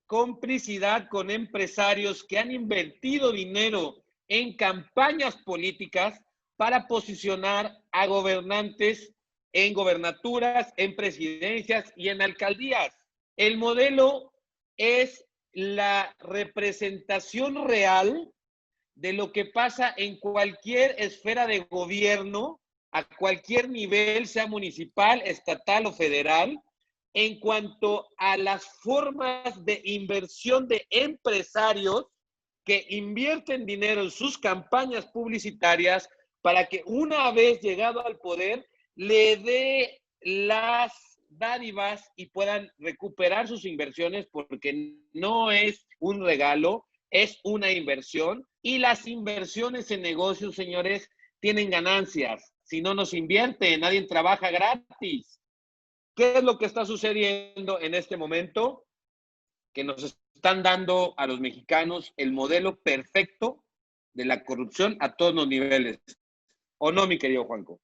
complicidad con empresarios que han invertido dinero en campañas políticas para posicionar a gobernantes en gobernaturas, en presidencias y en alcaldías. El modelo es la representación real de lo que pasa en cualquier esfera de gobierno, a cualquier nivel, sea municipal, estatal o federal, en cuanto a las formas de inversión de empresarios que invierten dinero en sus campañas publicitarias para que una vez llegado al poder le dé las dádivas y puedan recuperar sus inversiones, porque no es un regalo, es una inversión, y las inversiones en negocios, señores, tienen ganancias. Si no nos invierte, nadie trabaja gratis. ¿Qué es lo que está sucediendo en este momento? Que nos están dando a los mexicanos el modelo perfecto de la corrupción a todos los niveles. ¿O no, mi querido Juanco?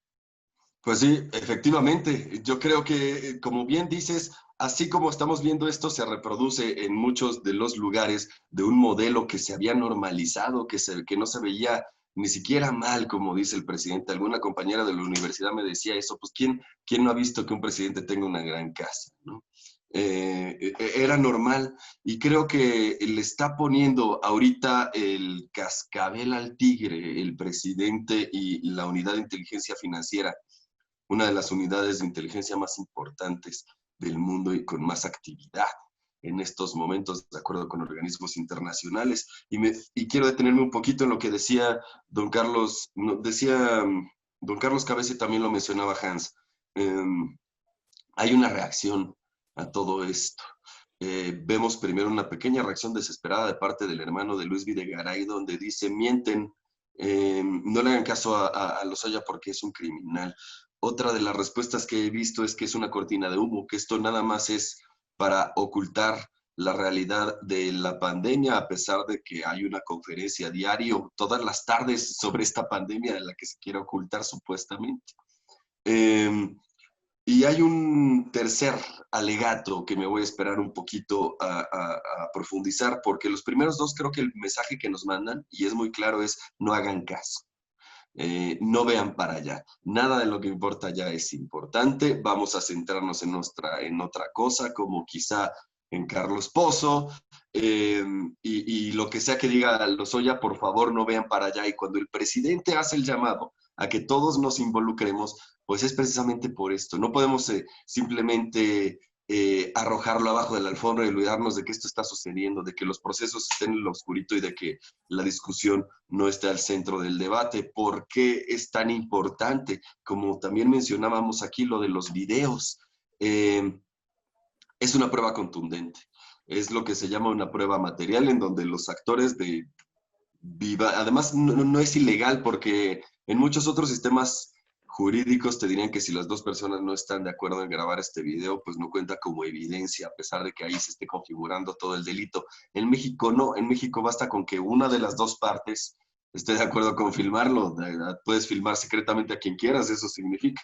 Pues sí, efectivamente. Yo creo que, como bien dices, así como estamos viendo esto, se reproduce en muchos de los lugares de un modelo que se había normalizado, que no se veía ni siquiera mal, como dice el presidente. Alguna compañera de la universidad me decía eso, pues ¿quién no ha visto que un presidente tenga una gran casa, ¿no? Era normal, y creo que le está poniendo ahorita el cascabel al tigre el presidente y la unidad de inteligencia financiera, una de las unidades de inteligencia más importantes del mundo y con más actividad en estos momentos, de acuerdo con organismos internacionales. Y quiero detenerme un poquito en lo que decía don Carlos, don Carlos Cabeza, y también lo mencionaba Hans. Hay una reacción a todo esto. Vemos primero una pequeña reacción desesperada de parte del hermano de Luis Videgaray, donde dice: mienten, no le hagan caso a Lozoya porque es un criminal. Otra de las respuestas que he visto es que es una cortina de humo, que esto nada más es para ocultar la realidad de la pandemia, a pesar de que hay una conferencia diario todas las tardes sobre esta pandemia de la que se quiere ocultar supuestamente. Y hay un tercer alegato que me voy a esperar un poquito a profundizar, porque los primeros dos creo que el mensaje que nos mandan, y es muy claro, es: no hagan caso. No vean para allá. Nada de lo que importa ya es importante. Vamos a centrarnos en otra cosa, como quizá en Carlos Pozo, y lo que sea que diga Lozoya, por favor, no vean para allá. Y cuando el presidente hace el llamado a que todos nos involucremos, pues es precisamente por esto. No podemos simplemente arrojarlo abajo de la alfombra y olvidarnos de que esto está sucediendo, de que los procesos estén en lo oscurito y de que la discusión no esté al centro del debate. ¿Por qué es tan importante? Como también mencionábamos aquí, lo de los videos. Es una prueba contundente. Es lo que se llama una prueba material, en donde los actores de viva, además no es ilegal, porque en muchos otros sistemas jurídicos te dirían que si las dos personas no están de acuerdo en grabar este video, pues no cuenta como evidencia, a pesar de que ahí se esté configurando todo el delito. En México no, en México basta con que una de las dos partes esté de acuerdo con filmarlo. Puedes filmar secretamente a quien quieras, eso significa.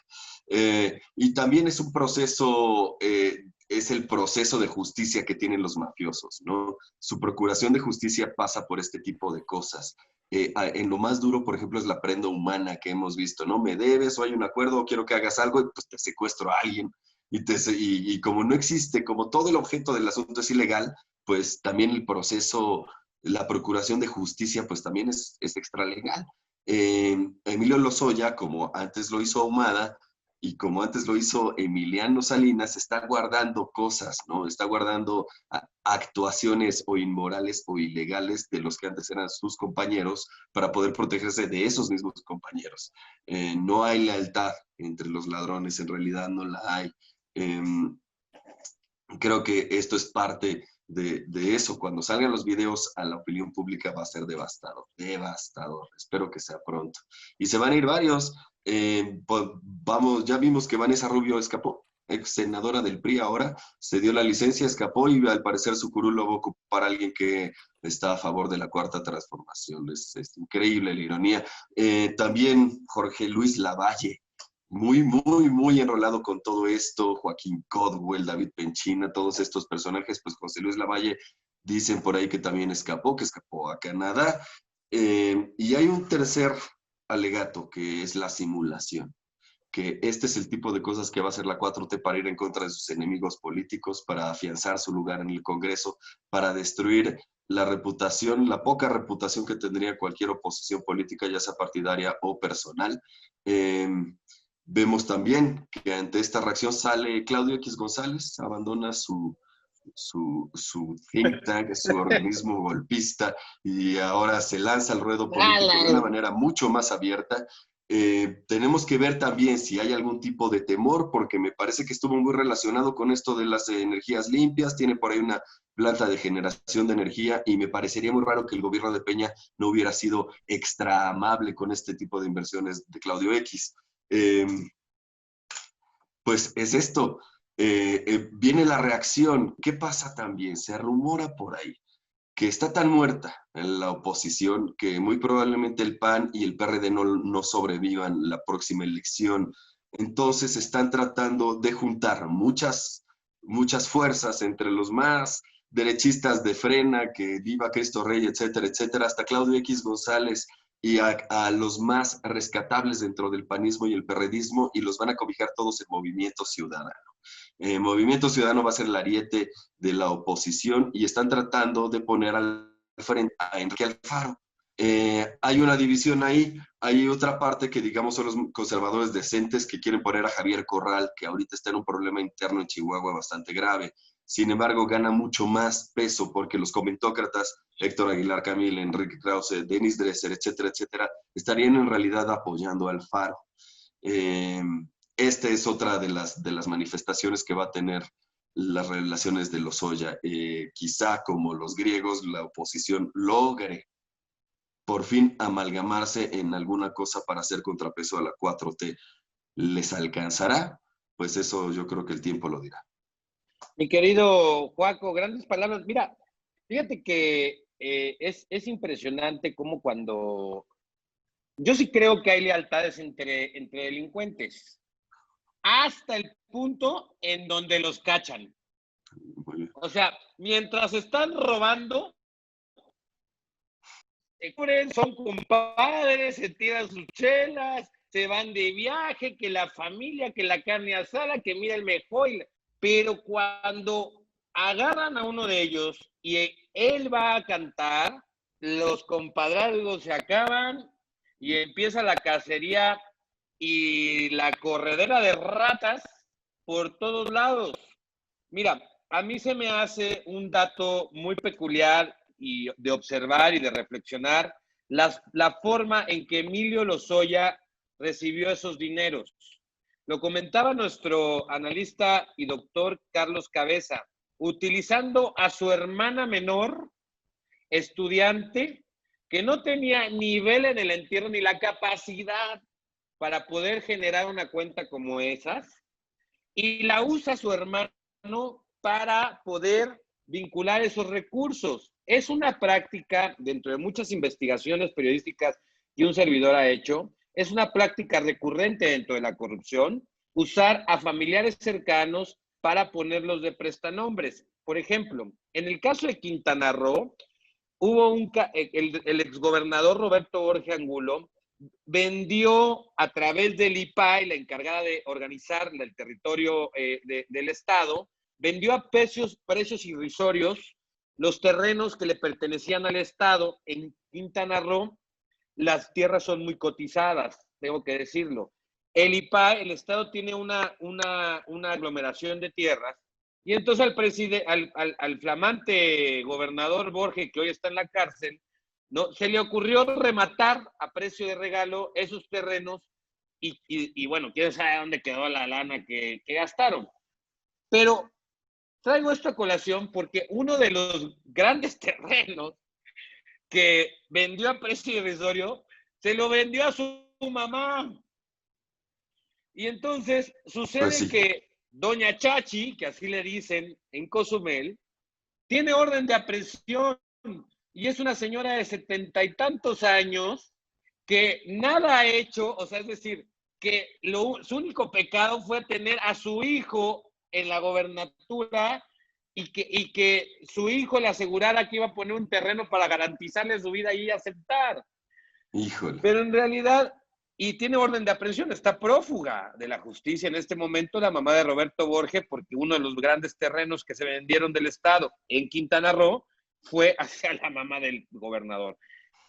Y también es un proceso, es el proceso de justicia que tienen los mafiosos, ¿no? Su procuración de justicia pasa por este tipo de cosas. En lo más duro, por ejemplo, es la prenda humana que hemos visto, ¿no? Me debes o hay un acuerdo o quiero que hagas algo y pues te secuestro a alguien. y como no existe, como todo el objeto del asunto es ilegal, pues también el proceso, la procuración de justicia, pues también es extralegal. Emilio Lozoya, como antes lo hizo Ahumada, y como antes lo hizo Emiliano Salinas, está guardando cosas, ¿no? Está guardando actuaciones o inmorales o ilegales de los que antes eran sus compañeros para poder protegerse de esos mismos compañeros. No hay lealtad entre los ladrones, en realidad no la hay. Creo que esto es parte de eso. Cuando salgan los videos a la opinión pública va a ser devastador, devastador. Espero que sea pronto. Y se van a ir varios. Pues vamos, ya vimos que Vanessa Rubio escapó, ex senadora del PRI ahora, se dio la licencia, escapó y al parecer su curul lo va a ocupar alguien que está a favor de la cuarta transformación. Es increíble la ironía. También Jorge Luis Lavalle, muy enrolado con todo esto, Joaquín Codwell, David Penchina, todos estos personajes, pues José Luis Lavalle, dicen por ahí que también escapó, que escapó a Canadá. Y hay un tercer alegato, que es la simulación, que este es el tipo de cosas que va a hacer la 4T para ir en contra de sus enemigos políticos, para afianzar su lugar en el Congreso, para destruir la reputación, la poca reputación que tendría cualquier oposición política, ya sea partidaria o personal. Vemos también que ante esta reacción sale Claudio X González, abandona su think tank, su organismo golpista, y ahora se lanza al ruedo político de una manera mucho más abierta. Tenemos que ver también si hay algún tipo de temor, porque me parece que estuvo muy relacionado con esto de las energías limpias, tiene por ahí una planta de generación de energía, y me parecería muy raro que el gobierno de Peña no hubiera sido extra amable con este tipo de inversiones de Claudio X. Pues es esto. Viene la reacción. ¿Qué pasa también? Se rumora por ahí que está tan muerta en la oposición que muy probablemente el PAN y el PRD no sobrevivan la próxima elección. Entonces están tratando de juntar muchas fuerzas entre los más derechistas de Frena, que Viva Cristo Rey, etcétera, etcétera, hasta Claudio X González, y a los más rescatables dentro del panismo y el perredismo, y los van a cobijar todos en Movimiento Ciudadano. Movimiento Ciudadano va a ser el ariete de la oposición, y están tratando de poner al frente a Enrique Alfaro. Hay una división ahí, hay otra parte que digamos son los conservadores decentes que quieren poner a Javier Corral, que ahorita está en un problema interno en Chihuahua bastante grave. Sin embargo, gana mucho más peso porque los comentócratas, Héctor Aguilar Camil, Enrique Krause, Denis Dresser, etcétera, etcétera, estarían en realidad apoyando a Alfaro. Esta es otra de las manifestaciones que va a tener las relaciones de Lozoya. Quizá como los griegos, la oposición logre por fin amalgamarse en alguna cosa para hacer contrapeso a la 4T. ¿Les alcanzará? Pues eso yo creo que el tiempo lo dirá. Mi querido Joaco, grandes palabras. Mira, fíjate que es impresionante cómo cuando... Yo sí creo que hay lealtades entre delincuentes, hasta el punto en donde los cachan. O sea, mientras están robando, son compadres, se tiran sus chelas, se van de viaje, que la familia, que la carne asada, que mira el mejor. Pero cuando agarran a uno de ellos y él va a cantar, los compadrazgos se acaban y empieza la cacería y la corredera de ratas por todos lados. Mira, a mí se me hace un dato muy peculiar y de observar y de reflexionar la forma en que Emilio Lozoya recibió esos dineros. Lo comentaba nuestro analista y doctor Carlos Cabeza, utilizando a su hermana menor, estudiante, que no tenía nivel en el entierro ni la capacidad para poder generar una cuenta como esas, y la usa su hermano para poder vincular esos recursos. Es una práctica, dentro de muchas investigaciones periodísticas que un servidor ha hecho, es una práctica recurrente dentro de la corrupción, usar a familiares cercanos para ponerlos de prestanombres. Por ejemplo, en el caso de Quintana Roo, hubo el exgobernador Roberto Borges Angulo vendió a través del IPAI, la encargada de organizar el territorio del Estado, vendió a precios irrisorios los terrenos que le pertenecían al Estado. En Quintana Roo, las tierras son muy cotizadas, tengo que decirlo. El IPAI, el Estado tiene una aglomeración de tierras, y entonces al flamante gobernador Borges, que hoy está en la cárcel, ¿no? Se le ocurrió rematar a precio de regalo esos terrenos y bueno, quién sabe dónde quedó la lana que gastaron. Pero traigo esto a colación porque uno de los grandes terrenos que vendió a precio irrisorio se lo vendió a su mamá. Y entonces sucede Pues sí. que doña Chachi, que así le dicen en Cozumel, tiene orden de aprehensión y es una señora de 70 y tantos años que nada ha hecho, o sea, es decir, que su único pecado fue tener a su hijo en la gobernatura y que su hijo le asegurara que iba a poner un terreno para garantizarle su vida y aceptar. Híjole. Pero en realidad, y tiene orden de aprehensión, está prófuga de la justicia en este momento la mamá de Roberto Borges, porque uno de los grandes terrenos que se vendieron del Estado en Quintana Roo fue hacia la mamá del gobernador.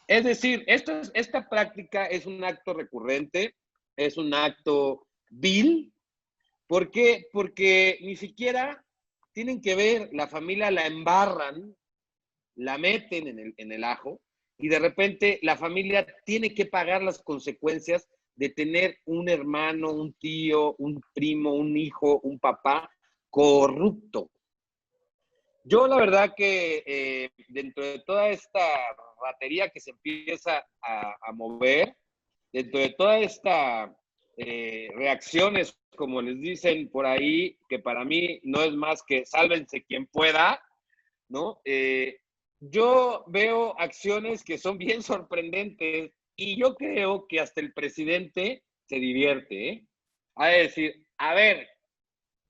Es decir, esta práctica es un acto recurrente, es un acto vil. ¿Por qué? Porque ni siquiera tienen que ver, la familia la embarran, la meten en el ajo, y de repente la familia tiene que pagar las consecuencias de tener un hermano, un tío, un primo, un hijo, un papá corrupto. Yo la verdad que dentro de toda esta batería que se empieza a mover, dentro de toda esta reacciones, como les dicen por ahí, que para mí no es más que sálvense quien pueda, ¿no? Yo veo acciones que son bien sorprendentes y yo creo que hasta el presidente se divierte, ¿eh? A decir, a ver,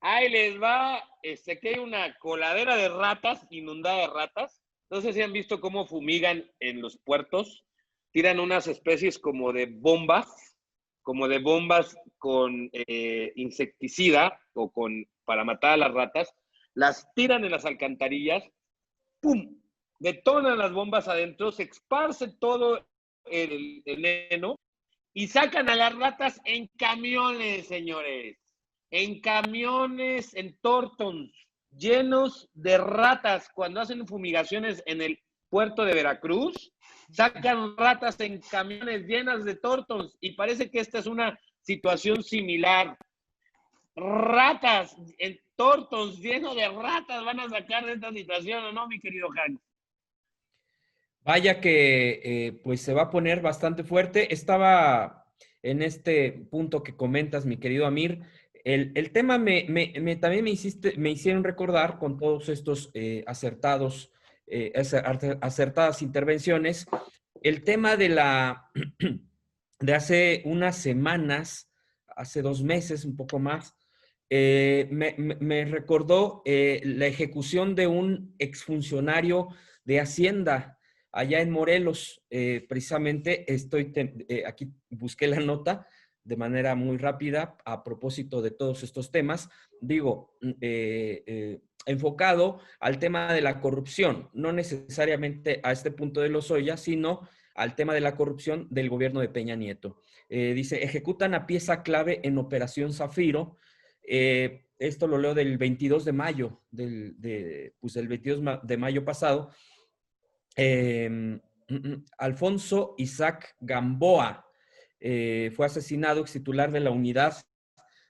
ahí les va, que hay una coladera de ratas, inundada de ratas. No sé si han visto cómo fumigan en los puertos. Tiran unas especies como de bombas con insecticida o para matar a las ratas. Las tiran en las alcantarillas, ¡pum! Detonan las bombas adentro, se esparce todo el veneno y sacan a las ratas en camiones, señores. En camiones, en Tortons, llenos de ratas. Cuando hacen fumigaciones en el puerto de Veracruz, sacan ratas en camiones llenas de Tortons. Y parece que esta es una situación similar. Ratas en Tortons, lleno de ratas, van a sacar de esta situación, ¿o no, mi querido Hans? Vaya que pues se va a poner bastante fuerte. Estaba en este punto que comentas, mi querido Amir. El tema también me hicieron recordar con todos estos acertadas intervenciones, el tema de hace unas semanas, hace 2 meses, un poco más, me recordó la ejecución de un exfuncionario de Hacienda allá en Morelos. Precisamente aquí busqué la nota de manera muy rápida a propósito de todos estos temas. Digo, enfocado al tema de la corrupción, no necesariamente a este punto de Lozoya, sino al tema de la corrupción del gobierno de Peña Nieto. Dice, ejecutan a pieza clave en Operación Zafiro. Esto lo leo del 22 de mayo, del 22 de mayo pasado. Alfonso Isaac Gamboa fue asesinado, ex titular de la Unidad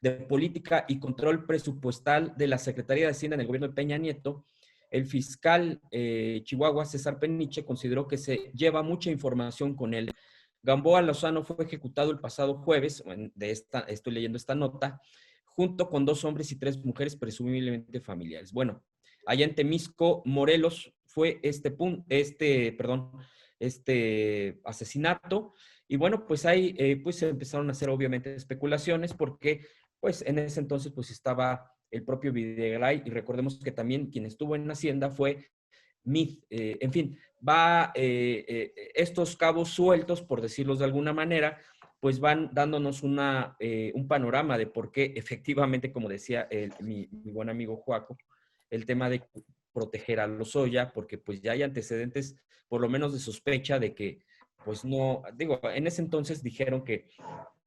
de Política y Control Presupuestal de la Secretaría de Hacienda en el gobierno de Peña Nieto. El fiscal Chihuahua, César Peniche, consideró que se lleva mucha información con él. Gamboa Lozano fue ejecutado el pasado jueves, estoy leyendo esta nota, junto con 2 hombres y 3 mujeres presumiblemente familiares. Bueno, allá en Temisco, Morelos, fue este asesinato. Y bueno, pues ahí pues se empezaron a hacer obviamente especulaciones porque pues en ese entonces pues estaba el propio Videgaray, y recordemos que también quien estuvo en Hacienda fue En fin, va estos cabos sueltos, por decirlos de alguna manera, pues van dándonos un panorama de por qué efectivamente, como decía mi buen amigo Joaco, el tema de proteger a Lozoya, porque pues ya hay antecedentes, por lo menos de sospecha de que, pues no, digo, en ese entonces dijeron que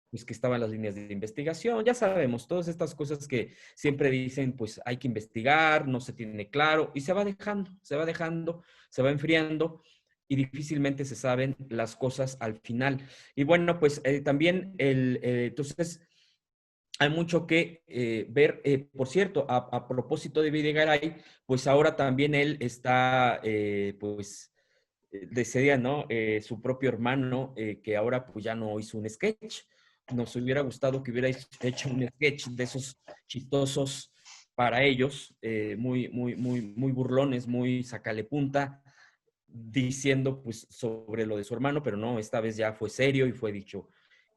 pues que estaban las líneas de investigación, ya sabemos, todas estas cosas que siempre dicen, pues hay que investigar, no se tiene claro, y se va dejando, se va dejando, se va enfriando, y difícilmente se saben las cosas al final. Y bueno, pues también entonces hay mucho que ver. Por cierto, a propósito de Videgaray, pues ahora también él está, pues, decía, ¿no? Su propio hermano, que ahora pues ya no hizo un sketch. Nos hubiera gustado que hubiera hecho un sketch de esos chistosos para ellos, muy burlones, muy sacale punta, diciendo pues sobre lo de su hermano, pero no, esta vez ya fue serio y fue dicho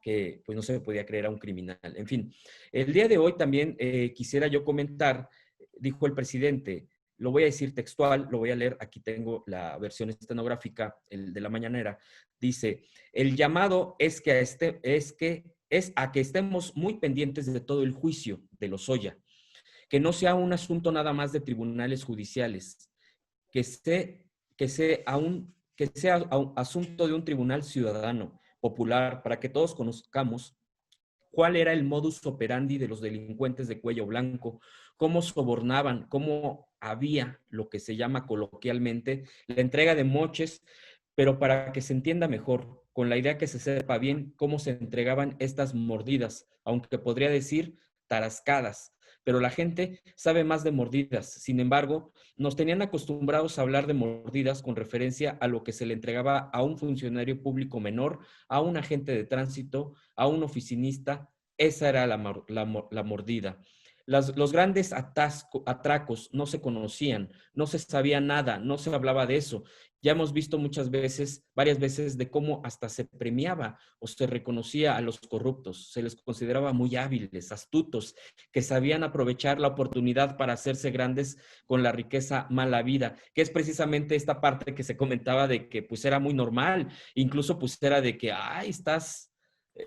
que pues no se podía creer a un criminal. En fin, el día de hoy también quisiera yo comentar, dijo el presidente, lo voy a decir textual, lo voy a leer, aquí tengo la versión estenográfica, el de la mañanera, dice, el llamado es a que estemos muy pendientes de todo el juicio de Lozoya, que no sea un asunto nada más de tribunales judiciales, que sea un asunto de un tribunal ciudadano, popular, para que todos conozcamos cuál era el modus operandi de los delincuentes de cuello blanco, cómo sobornaban, cómo había lo que se llama coloquialmente la entrega de moches, pero para que se entienda mejor, con la idea que se sepa bien cómo se entregaban estas mordidas, aunque podría decir tarascadas, pero la gente sabe más de mordidas. Sin embargo, nos tenían acostumbrados a hablar de mordidas con referencia a lo que se le entregaba a un funcionario público menor, a un agente de tránsito, a un oficinista. Esa era la mordida. Los grandes atracos no se conocían, no se sabía nada, no se hablaba de eso. Ya hemos visto varias veces, de cómo hasta se premiaba o se reconocía a los corruptos, se les consideraba muy hábiles, astutos, que sabían aprovechar la oportunidad para hacerse grandes con la riqueza mala vida, que es precisamente esta parte que se comentaba de que pues era muy normal, incluso pues era de que, ay, estás...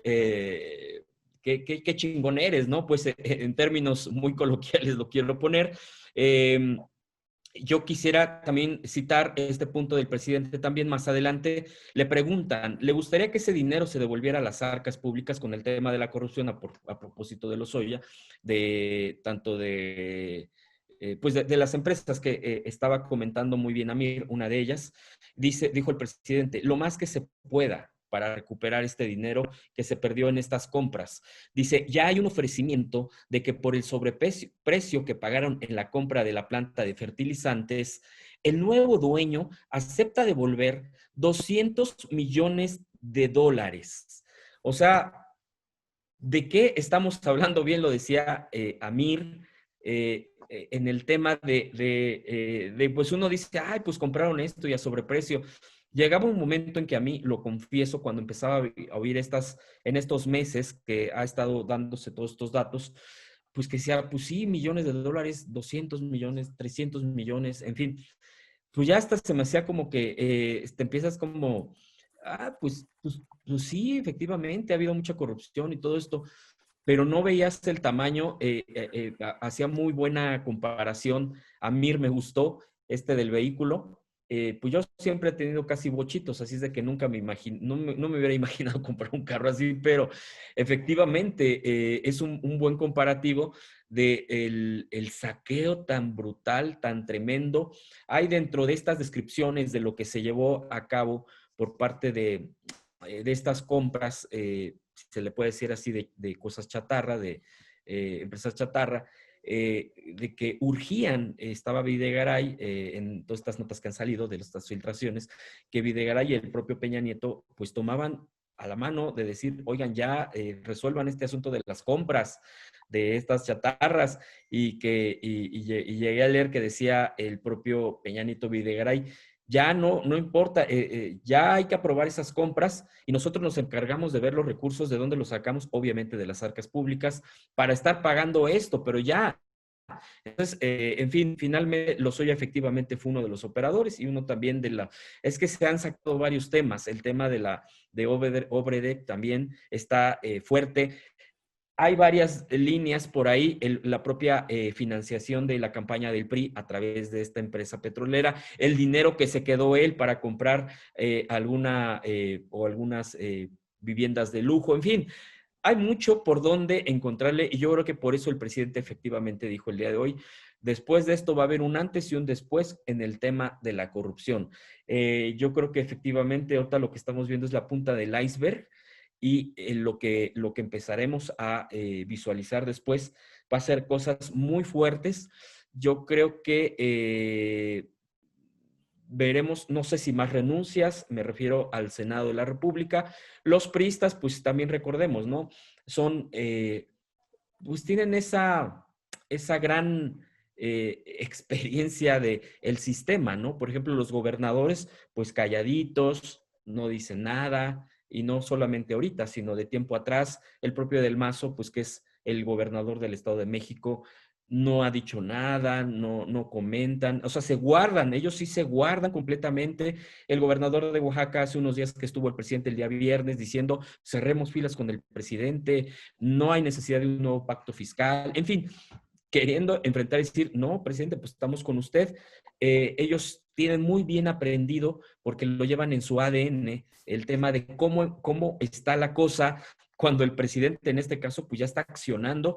qué chingón eres, ¿no? Pues en términos muy coloquiales lo quiero poner. Yo quisiera también citar este punto del presidente también más adelante. Le preguntan, ¿le gustaría que ese dinero se devolviera a las arcas públicas con el tema de la corrupción a propósito de Lozoya, tanto de, pues de las empresas que estaba comentando muy bien Amir, una de ellas? Dijo el presidente, lo más que se pueda para recuperar este dinero que se perdió en estas compras. Dice, ya hay un ofrecimiento de que por el sobreprecio que pagaron en la compra de la planta de fertilizantes, el nuevo dueño acepta devolver $200 millones. O sea, ¿de qué estamos hablando? Bien lo decía Amir, en el tema pues uno dice, ay, pues compraron esto y a sobreprecio. Llegaba un momento en que a mí, lo confieso, cuando empezaba a oír en estos meses que ha estado dándose todos estos datos, pues que sea, pues sí, millones de dólares, 200 millones, 300 millones, en fin, pues ya hasta se me hacía como que te empiezas como, pues sí, efectivamente, ha habido mucha corrupción y todo esto, pero no veías el tamaño, hacía muy buena comparación. A mí me gustó del vehículo. Pues yo siempre he tenido casi bochitos, así es de que nunca no me hubiera imaginado comprar un carro así, pero efectivamente es un buen comparativo de el saqueo tan brutal, tan tremendo. Hay dentro de estas descripciones de lo que se llevó a cabo por parte de estas compras, se le puede decir así, de cosas chatarra, de empresas chatarra, de que urgían, estaba Videgaray, en todas estas notas que han salido de estas filtraciones, que Videgaray y el propio Peña Nieto pues tomaban a la mano de decir, oigan, ya resuelvan este asunto de las compras de estas chatarras, y llegué a leer que decía el propio Peña Nieto Videgaray, ya no importa, ya hay que aprobar esas compras y nosotros nos encargamos de ver los recursos, de dónde los sacamos, obviamente de las arcas públicas, para estar pagando esto, pero ya Entonces, en fin, finalmente Lozoya efectivamente fue uno de los operadores y uno también de la... Es que se han sacado varios temas. El tema de Obredec también está fuerte. Hay varias líneas por ahí, la propia financiación de la campaña del PRI a través de esta empresa petrolera, el dinero que se quedó él para comprar algunas viviendas de lujo, en fin, hay mucho por donde encontrarle y yo creo que por eso el presidente efectivamente dijo el día de hoy, después de esto va a haber un antes y un después en el tema de la corrupción. Yo creo que efectivamente ahorita lo que estamos viendo es la punta del iceberg y lo que empezaremos a visualizar después va a ser cosas muy fuertes. Yo creo que veremos, no sé si más renuncias, me refiero al Senado de la República. Los priistas, pues también recordemos, ¿no? Son, pues tienen esa gran experiencia del sistema, ¿no? Por ejemplo, los gobernadores, pues calladitos, no dicen nada, y no solamente ahorita, sino de tiempo atrás, el propio Del Mazo, pues que es el gobernador del Estado de México, no ha dicho nada, no comentan, o sea, se guardan, ellos sí se guardan completamente. El gobernador de Oaxaca hace unos días que estuvo el presidente el día viernes diciendo, cerremos filas con el presidente, no hay necesidad de un nuevo pacto fiscal, en fin, queriendo enfrentar y decir, no, presidente, pues estamos con usted. Ellos tienen muy bien aprendido, porque lo llevan en su ADN, el tema de cómo está la cosa cuando el presidente, en este caso, pues ya está accionando.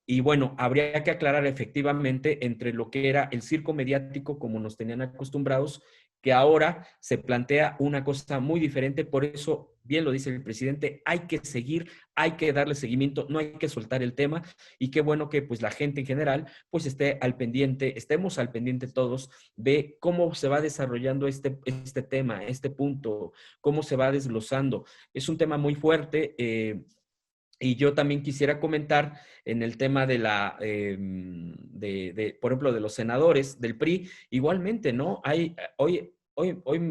Y bueno, habría que aclarar efectivamente entre lo que era el circo mediático, como nos tenían acostumbrados, que ahora se plantea una cosa muy diferente. Por eso, bien lo dice el presidente, hay que seguir, hay que darle seguimiento, no hay que soltar el tema. Y qué bueno que pues la gente en general pues esté al pendiente, estemos al pendiente todos de cómo se va desarrollando este tema, este punto, cómo se va desglosando. Es un tema muy fuerte. Y yo también quisiera comentar en el tema de por ejemplo, de los senadores del PRI, igualmente, ¿no? Hoy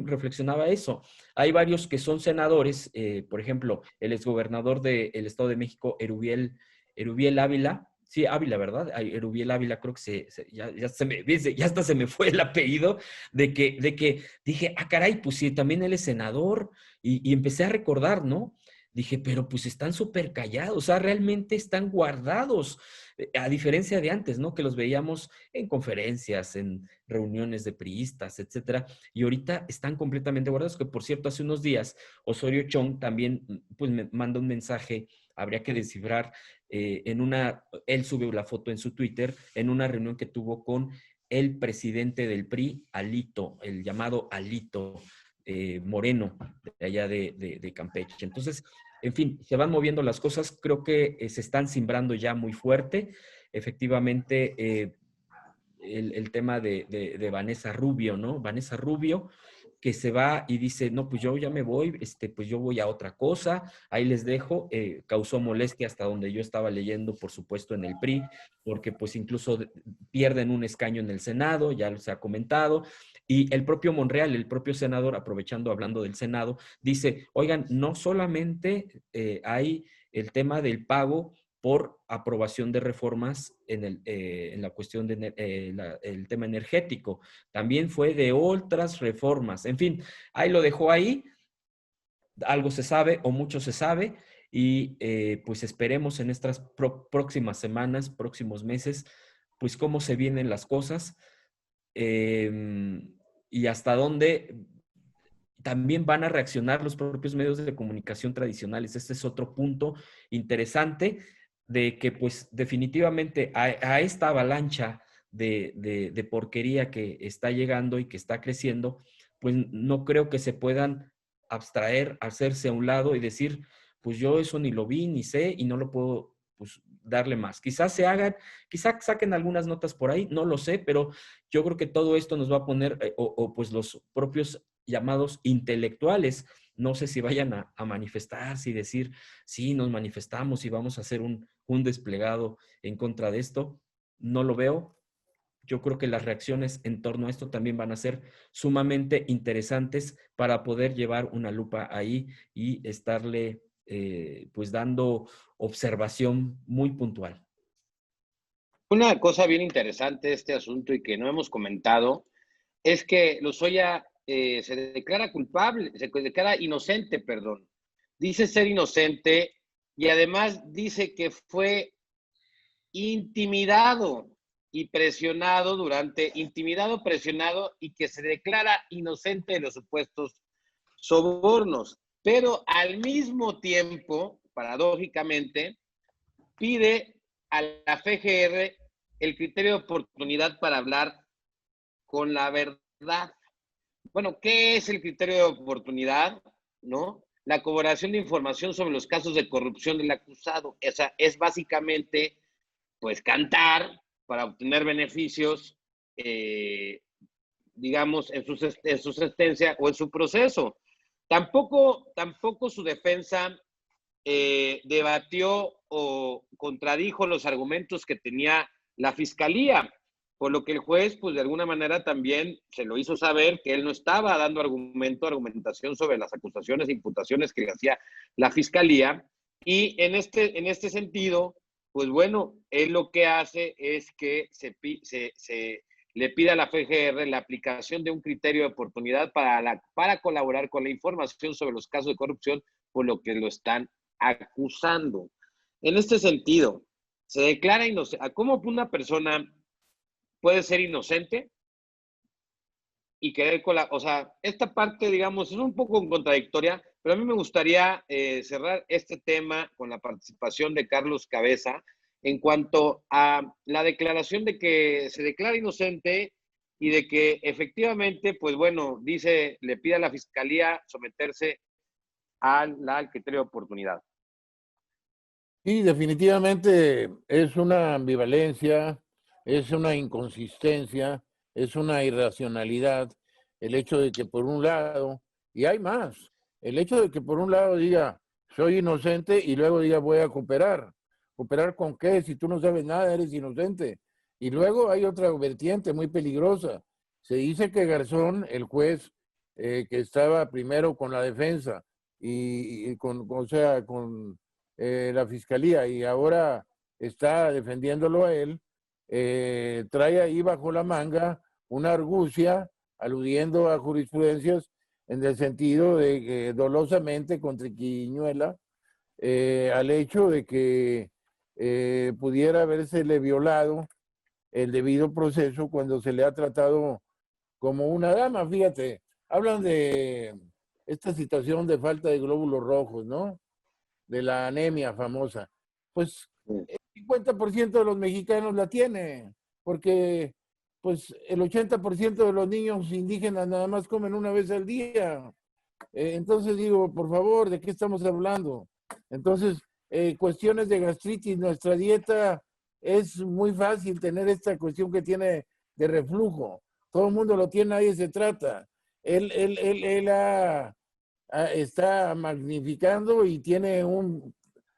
reflexionaba eso. Hay varios que son senadores, por ejemplo, el exgobernador del Estado de México, Erubiel Ávila. Sí, Ávila, ¿verdad? Erubiel Ávila, creo que ya hasta se me fue el apellido, de que dije, ah, caray, pues sí, también él es senador, y empecé a recordar, ¿no? Dije, pero pues están súper callados, o sea, realmente están guardados, a diferencia de antes, ¿no? Que los veíamos en conferencias, en reuniones de priistas, etcétera, y ahorita están completamente guardados, que por cierto, hace unos días Osorio Chong también, pues me manda un mensaje, habría que descifrar, él sube la foto en su Twitter, en una reunión que tuvo con el presidente del PRI, Alito, el llamado Alito Moreno, de allá de Campeche. Entonces, en fin, se van moviendo las cosas, creo que se están cimbrando ya muy fuerte. Efectivamente, el tema de Vanessa Rubio, ¿no? Vanessa Rubio, que se va y dice, no, pues yo ya me voy, pues yo voy a otra cosa, ahí les dejo. Causó molestia hasta donde yo estaba leyendo, por supuesto, en el PRI, porque pues incluso pierden un escaño en el Senado, ya se ha comentado, y el propio Monreal, el propio senador, aprovechando, hablando del Senado, dice, oigan, no solamente hay el tema del pago por aprobación de reformas en la cuestión del el tema energético. También fue de otras reformas. En fin, ahí lo dejó ahí. Algo se sabe o mucho se sabe y pues esperemos en estas próximas semanas, próximos meses, pues cómo se vienen las cosas y hasta dónde también van a reaccionar los propios medios de comunicación tradicionales. Este es otro punto interesante de que pues definitivamente a esta avalancha de porquería que está llegando y que está creciendo, pues no creo que se puedan abstraer, hacerse a un lado y decir, pues yo eso ni lo vi, ni sé y no lo puedo pues darle más. Quizás se hagan, quizás saquen algunas notas por ahí, no lo sé, pero yo creo que todo esto nos va a poner, pues los propios llamados intelectuales, no sé si vayan a manifestarse y decir, sí, nos manifestamos y vamos a hacer un desplegado en contra de esto. No lo veo. Yo creo que las reacciones en torno a esto también van a ser sumamente interesantes para poder llevar una lupa ahí y estarle pues dando observación muy puntual. Una cosa bien interesante de este asunto y que no hemos comentado es que Lozoya se declara culpable, se declara inocente, perdón. Dice ser inocente y además dice que fue intimidado y presionado presionado y que se declara inocente de los supuestos sobornos. Pero al mismo tiempo, paradójicamente, pide a la FGR el criterio de oportunidad para hablar con la verdad. Bueno, ¿qué es el criterio de oportunidad? ¿No? La corroboración de información sobre los casos de corrupción del acusado. Esa es básicamente, pues, cantar para obtener beneficios, digamos, en su sentencia o en su proceso. Tampoco su defensa debatió o contradijo los argumentos que tenía la fiscalía, por lo que el juez, pues de alguna manera también se lo hizo saber que él no estaba dando argumentación sobre las acusaciones e imputaciones que le hacía la fiscalía. Y en este sentido, pues bueno, él lo que hace es que le pide a la FGR la aplicación de un criterio de oportunidad para colaborar con la información sobre los casos de corrupción por lo que lo están acusando. En este sentido, se declara inocente. ¿Cómo una persona puede ser inocente y querer o sea, esta parte, digamos, es un poco contradictoria, pero a mí me gustaría cerrar este tema con la participación de Carlos Cabeza en cuanto a la declaración de que se declara inocente y de que efectivamente, pues bueno, dice, le pide a la fiscalía someterse al criterio de oportunidad. Sí, definitivamente es una ambivalencia, es una inconsistencia, es una irracionalidad el hecho de que por un lado, y hay más, el hecho de que por un lado diga soy inocente y luego diga voy a cooperar. ¿Cooperar con qué? Si tú no sabes nada, eres inocente. Y luego hay otra vertiente muy peligrosa. Se dice que Garzón, el juez que estaba primero con la defensa y con la fiscalía y ahora está defendiéndolo a él, trae ahí bajo la manga una argucia aludiendo a jurisprudencias en el sentido de que dolosamente con triquiñuela al hecho de que pudiera habérsele violado el debido proceso cuando se le ha tratado como una dama. Fíjate, hablan de esta situación de falta de glóbulos rojos, ¿no? De la anemia famosa. Pues el 50% de los mexicanos la tiene, porque pues el 80% de los niños indígenas nada más comen una vez al día. Entonces digo, por favor, ¿de qué estamos hablando? Entonces, cuestiones de gastritis, nuestra dieta es muy fácil tener esta cuestión que tiene de reflujo. Todo el mundo lo tiene, nadie se trata. Él está magnificando y tiene un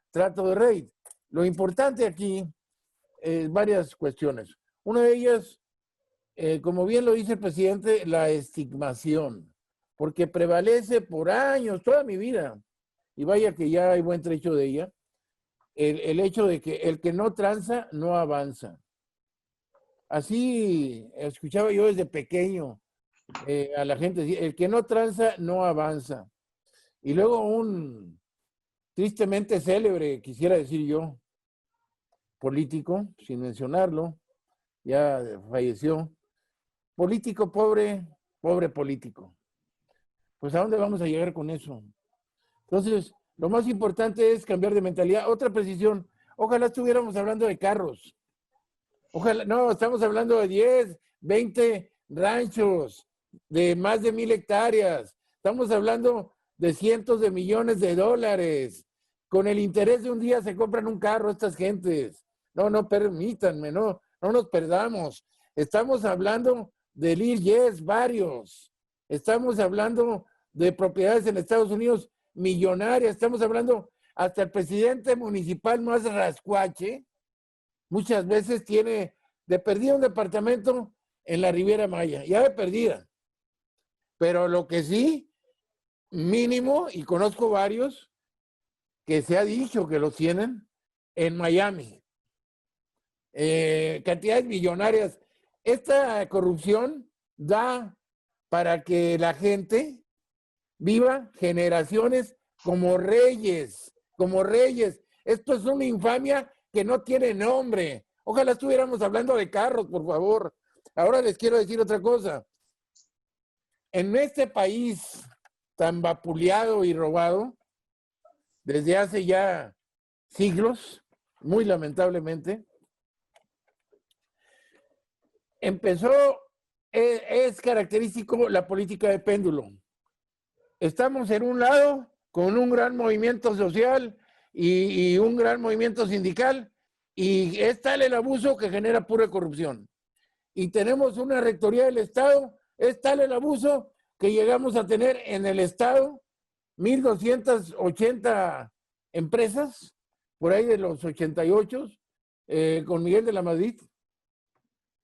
trato de rey. Lo importante aquí es varias cuestiones. Una de ellas, como bien lo dice el presidente, la estigmación, porque prevalece por años, toda mi vida, y vaya que ya hay buen trecho de ella, el hecho de que el que no tranza no avanza. Así escuchaba yo desde pequeño a la gente decir, el que no tranza no avanza. Y luego un tristemente célebre, quisiera decir yo, político, sin mencionarlo, ya falleció, político pobre, pobre político. Pues ¿a dónde vamos a llegar con eso? Entonces, lo más importante es cambiar de mentalidad. Otra precisión, ojalá estuviéramos hablando de carros. Ojalá, no, estamos hablando de 10, 20 ranchos, de más de 1,000 hectáreas. Estamos hablando de cientos de millones de dólares. Con el interés de un día se compran un carro estas gentes. No permítanme, no nos perdamos. Estamos hablando de Lil Yes, varios. Estamos hablando de propiedades en Estados Unidos millonarias. Estamos hablando hasta el presidente municipal más rascuache. Muchas veces tiene de perdida un departamento en la Riviera Maya, ya de perdida. Pero lo que sí, mínimo, y conozco varios, que se ha dicho que los tienen en Miami. cantidades millonarias. Esta corrupción da para que la gente viva generaciones como reyes, como reyes. Esto es una infamia que no tiene nombre. Ojalá estuviéramos hablando de carros, por favor. Ahora les quiero decir otra cosa. En este país tan vapuleado y robado, desde hace ya siglos, muy lamentablemente, es característico la política de péndulo. Estamos en un lado con un gran movimiento social y un gran movimiento sindical, y es tal el abuso que genera pura corrupción. Y tenemos una rectoría del Estado, es tal el abuso que llegamos a tener en el Estado 1,280 empresas, por ahí de los 88, con Miguel de la Madrid.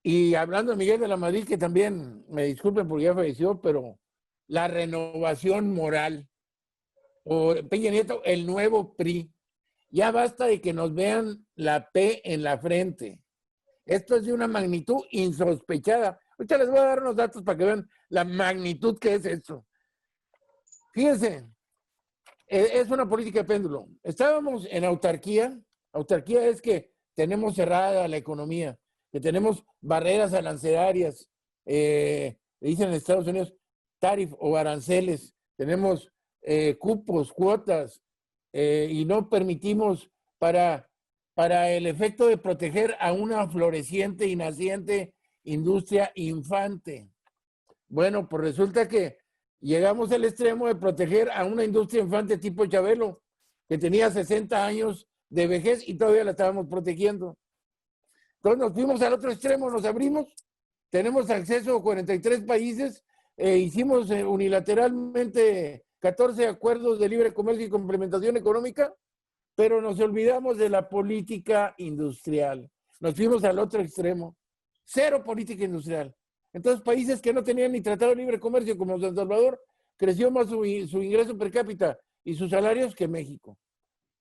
Y hablando de Miguel de la Madrid, que también, me disculpen porque ya falleció, pero la renovación moral, o Peña Nieto, el nuevo PRI, ya basta de que nos vean la P en la frente. Esto es de una magnitud insospechada. Ahorita les voy a dar unos datos para que vean la magnitud que es esto. Fíjense, es una política de péndulo. Estábamos en autarquía. Autarquía es que tenemos cerrada la economía, que tenemos barreras arancelarias, dicen en Estados Unidos, tarif o aranceles, tenemos cupos, cuotas, y no permitimos para el efecto de proteger a una floreciente y naciente industria infante. Bueno, pues resulta que llegamos al extremo de proteger a una industria infante tipo Chabelo, que tenía 60 años de vejez y todavía la estábamos protegiendo. Entonces nos fuimos al otro extremo, nos abrimos, tenemos acceso a 43 países, hicimos unilateralmente 14 acuerdos de libre comercio y complementación económica, pero nos olvidamos de la política industrial. Nos fuimos al otro extremo. Cero política industrial. Entonces, países que no tenían ni tratado de libre comercio, como San Salvador, creció más su ingreso per cápita y sus salarios que México.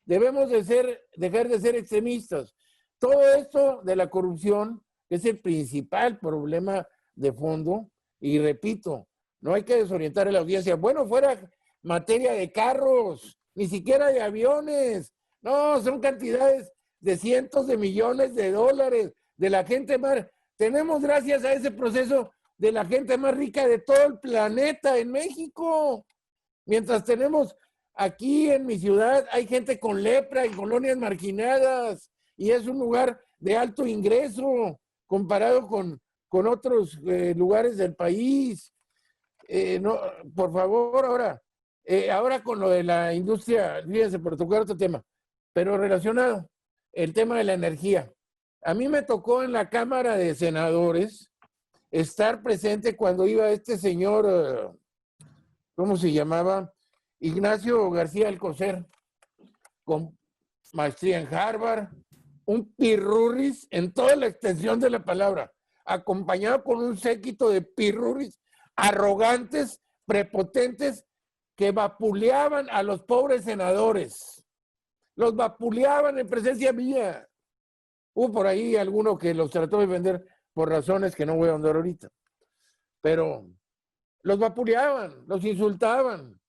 Debemos dejar de ser extremistas. Todo esto de la corrupción es el principal problema de fondo. Y repito, no hay que desorientar a la audiencia. Bueno, fuera materia de carros, ni siquiera de aviones. No, son cantidades de cientos de millones de dólares de la gente más. Tenemos, gracias a ese proceso, de la gente más rica de todo el planeta en México. Mientras tenemos aquí en mi ciudad, hay gente con lepra en colonias marginadas y es un lugar de alto ingreso comparado con otros lugares del país. No, por favor, ahora con lo de la industria, fíjense, por tocar otro tema, pero relacionado, el tema de la energía. A mí me tocó en la Cámara de Senadores estar presente cuando iba este señor, ¿cómo se llamaba? Ignacio García Alcocer, con maestría en Harvard, un pirurris en toda la extensión de la palabra, acompañado con un séquito de pirurris arrogantes, prepotentes, que vapuleaban a los pobres senadores. Los vapuleaban en presencia mía. Hubo por ahí alguno que los trató de vender por razones que no voy a ahondar ahorita. Pero los vapuleaban, los insultaban.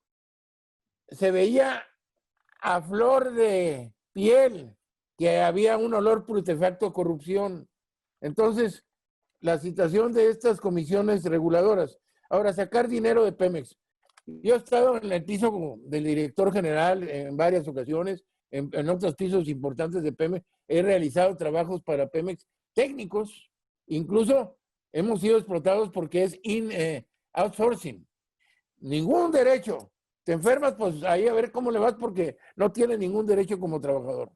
Se veía a flor de piel que había un olor putrefacto a corrupción. Entonces, la situación de estas comisiones reguladoras. Ahora, sacar dinero de Pemex. Yo he estado en el piso del director general en varias ocasiones, en otros pisos importantes de Pemex. He realizado trabajos para Pemex técnicos. Incluso hemos sido explotados porque es outsourcing. Ningún derecho. Te enfermas, pues ahí a ver cómo le vas porque no tienes ningún derecho como trabajador.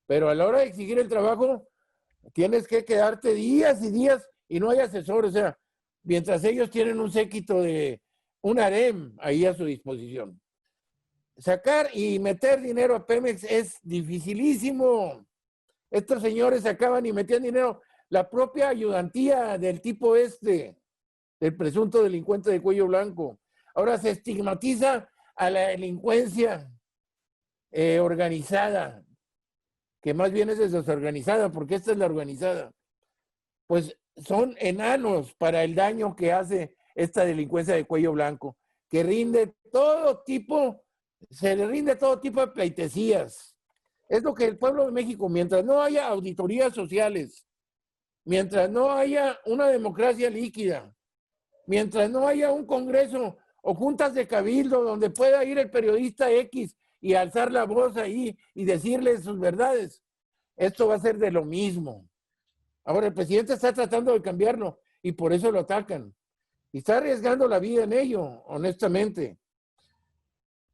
Pero a la hora de exigir el trabajo, tienes que quedarte días y días y no hay asesor. O sea, mientras ellos tienen un séquito de un harem ahí a su disposición. Sacar y meter dinero a Pemex es dificilísimo. Estos señores sacaban y metían dinero. La propia ayudantía del tipo del presunto delincuente de cuello blanco. Ahora se estigmatiza a la delincuencia organizada. que más bien es desorganizada, porque esta es la organizada, pues son enanos para el daño que hace esta delincuencia de cuello blanco, que rinde todo tipo, se le rinde todo tipo de pleitesías. Es lo que el pueblo de México, mientras no haya auditorías sociales, mientras no haya una democracia líquida, mientras no haya un congreso o juntas de cabildo donde pueda ir el periodista X y alzar la voz ahí y decirle sus verdades, esto va a ser de lo mismo. Ahora el presidente está tratando de cambiarlo y por eso lo atacan. Y está arriesgando la vida en ello, honestamente.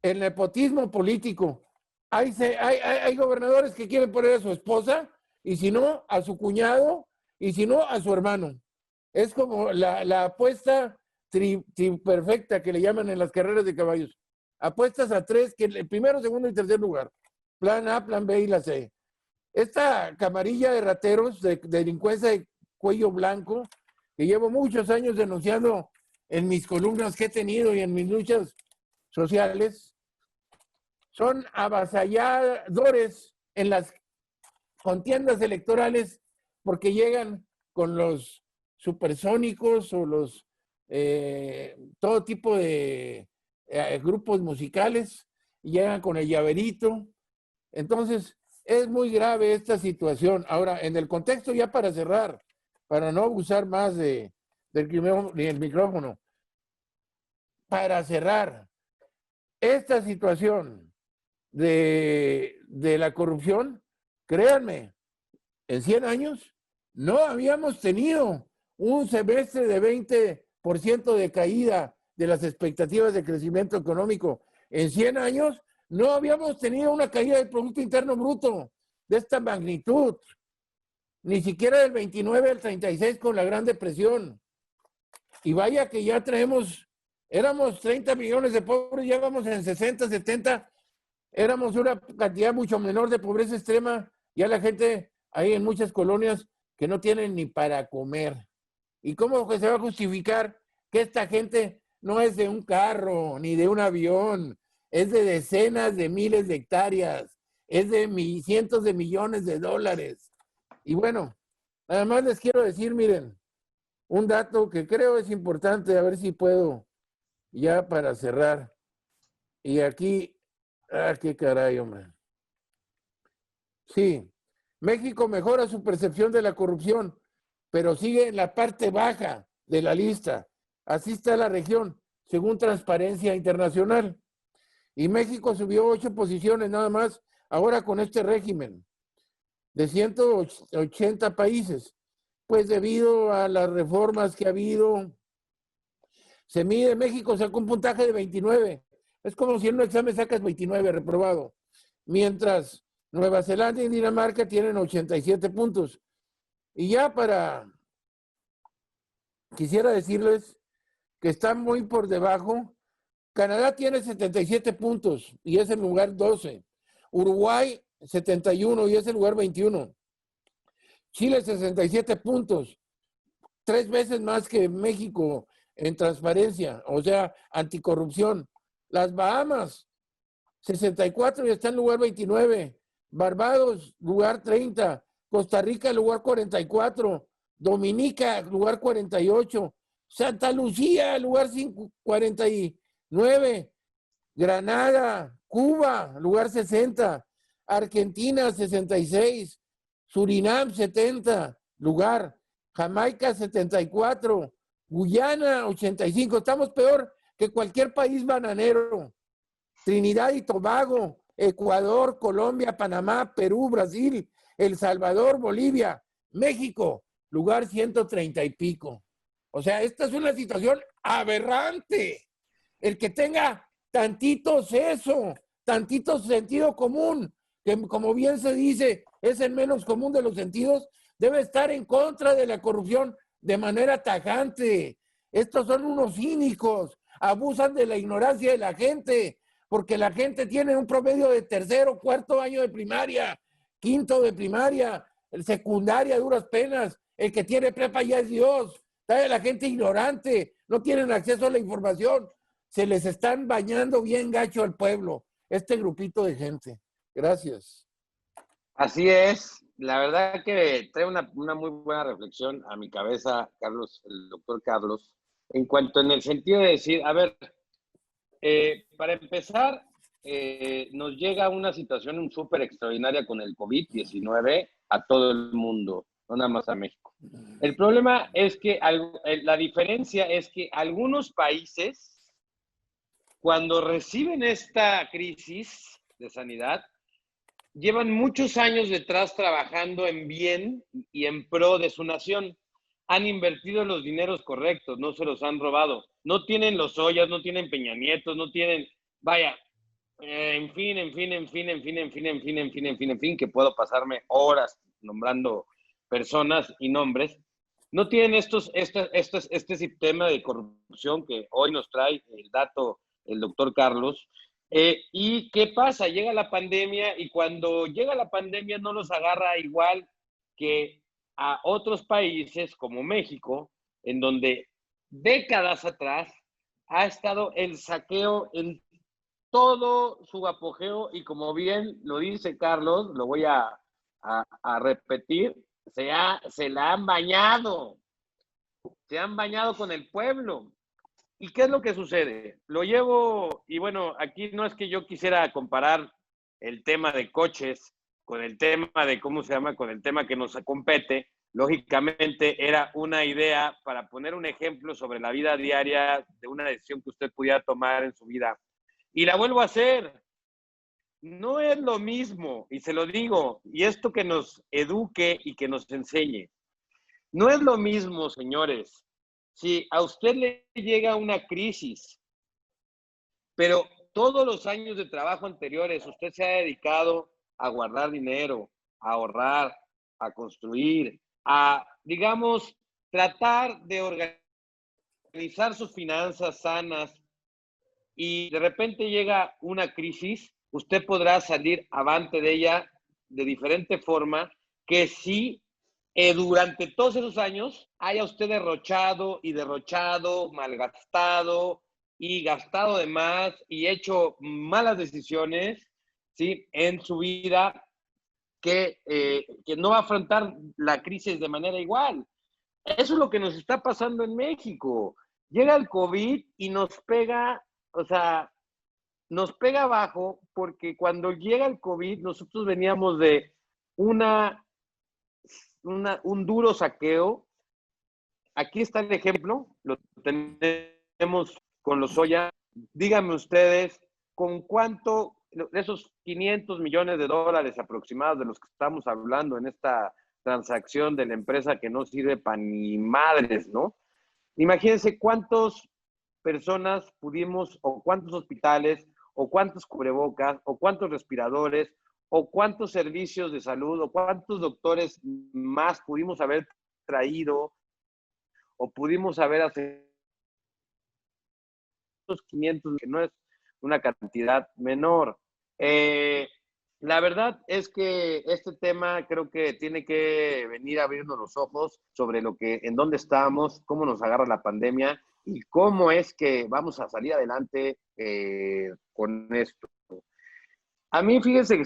El nepotismo político. Hay gobernadores que quieren poner a su esposa y si no, a su cuñado y si no, a su hermano. Es como la apuesta perfecta que le llaman en las carreras de caballos. Apuestas a 3, que el primero, segundo y tercer lugar. Plan A, plan B y la C. Esta camarilla de rateros, de delincuencia de cuello blanco, que llevo muchos años denunciando en mis columnas que he tenido y en mis luchas sociales, son avasalladores en las contiendas electorales porque llegan con los supersónicos o los todo tipo de grupos musicales y llegan con el llaverito. Entonces, es muy grave esta situación. Ahora, en el contexto, ya para cerrar, para no abusar más del micrófono, para cerrar, esta situación de la corrupción, créanme, en 100 años no habíamos tenido un semestre de 20% de caída de las expectativas de crecimiento económico. En 100 años no habíamos tenido una caída del Producto Interno Bruto de esta magnitud, ni siquiera del 29 al 36 con la Gran Depresión. Y vaya que ya éramos 30 millones de pobres, ya vamos en 60, 70, éramos una cantidad mucho menor de pobreza extrema, ya la gente hay en muchas colonias que no tienen ni para comer. ¿Y cómo se va a justificar que esta gente no es de un carro ni de un avión? Es de decenas de miles de hectáreas, es de cientos de millones de dólares. Y bueno, además les quiero decir, miren, un dato que creo es importante, a ver si puedo ya para cerrar. Y aquí, qué caray, hombre. Sí, México mejora su percepción de la corrupción, pero sigue en la parte baja de la lista. Así está la región, según Transparencia Internacional. Y México subió 8 posiciones nada más ahora con este régimen de 180 países. Pues debido a las reformas que ha habido, se mide, México sacó un puntaje de 29. Es como si en un examen sacas 29, reprobado. Mientras Nueva Zelanda y Dinamarca tienen 87 puntos. Y ya quisiera decirles que están muy por debajo. Canadá tiene 77 puntos y es el lugar 12. Uruguay 71 y es el lugar 21. Chile 67 puntos, 3 veces más que México en transparencia, o sea, anticorrupción. Las Bahamas 64 y está en lugar 29. Barbados, lugar 30. Costa Rica, lugar 44. Dominica, lugar 48. Santa Lucía, lugar 49. Granada, Cuba, lugar 60. Argentina, 66. Surinam, 70, lugar. Jamaica, 74. Guyana, 85. Estamos peor que cualquier país bananero. Trinidad y Tobago, Ecuador, Colombia, Panamá, Perú, Brasil, El Salvador, Bolivia, México, lugar 130 y pico. O sea, esta es una situación aberrante. El que tenga tantito seso, tantito sentido común, que como bien se dice, es el menos común de los sentidos, debe estar en contra de la corrupción de manera tajante. Estos son unos cínicos, abusan de la ignorancia de la gente, porque la gente tiene un promedio de tercero, cuarto año de primaria, quinto de primaria, el secundaria, duras penas, el que tiene prepa ya es Dios. ¿Sabe? La gente ignorante, no tienen acceso a la información, se les están bañando bien gacho al pueblo, este grupito de gente. Gracias. Así es. La verdad que trae una muy buena reflexión a mi cabeza, Carlos, el doctor Carlos, en el sentido de decir, a ver, para empezar, nos llega una situación súper extraordinaria con el COVID-19 a todo el mundo, no nada más a México. El problema es que la diferencia es que algunos países, cuando reciben esta crisis de sanidad, llevan muchos años detrás trabajando en bien y en pro de su nación. Han invertido los dineros correctos, no se los han robado. No tienen los Ollas, no tienen Peña Nietos, no tienen, vaya, en fin, que puedo pasarme horas nombrando personas y nombres. No tienen este sistema de corrupción que hoy nos trae el dato el doctor Carlos. ¿Y qué pasa? Llega la pandemia y cuando llega la pandemia no los agarra igual que a otros países como México, en donde décadas atrás ha estado el saqueo en todo su apogeo y como bien lo dice Carlos, lo voy a repetir, se la han bañado, se han bañado con el pueblo. ¿Y qué es lo que sucede? Lo llevo, y bueno, aquí no es que yo quisiera comparar el tema de coches con el tema de, ¿cómo se llama? Con el tema que nos compete. Lógicamente era una idea para poner un ejemplo sobre la vida diaria de una decisión que usted pudiera tomar en su vida. Y la vuelvo a hacer. No es lo mismo, y se lo digo, y esto que nos eduque y que nos enseñe. No es lo mismo, señores, si a usted le llega una crisis, pero todos los años de trabajo anteriores usted se ha dedicado a guardar dinero, a ahorrar, a construir, a, digamos, tratar de organizar sus finanzas sanas y de repente llega una crisis, usted podrá salir avante de ella de diferente forma que si durante todos esos años haya usted derrochado y derrochado, malgastado y gastado de más y hecho malas decisiones, ¿sí? En su vida que no va a afrontar la crisis de manera igual. Eso es lo que nos está pasando en México. Llega el COVID y nos pega, o sea, nos pega abajo porque cuando llega el COVID nosotros veníamos de un duro saqueo. Aquí está el ejemplo, lo tenemos con los Oya. Díganme ustedes, ¿con cuánto de esos 500 millones de dólares aproximados de los que estamos hablando en esta transacción de la empresa que no sirve para ni madres, ¿no? Imagínense cuántas personas pudimos, o cuántos hospitales, o cuántos cubrebocas, o cuántos respiradores, o cuántos servicios de salud, o cuántos doctores más pudimos haber traído, o pudimos haber aceptado 500, que no es una cantidad menor. La verdad es que este tema creo que tiene que venir a abrirnos los ojos sobre en dónde estamos, cómo nos agarra la pandemia y cómo es que vamos a salir adelante con esto. A mí, fíjense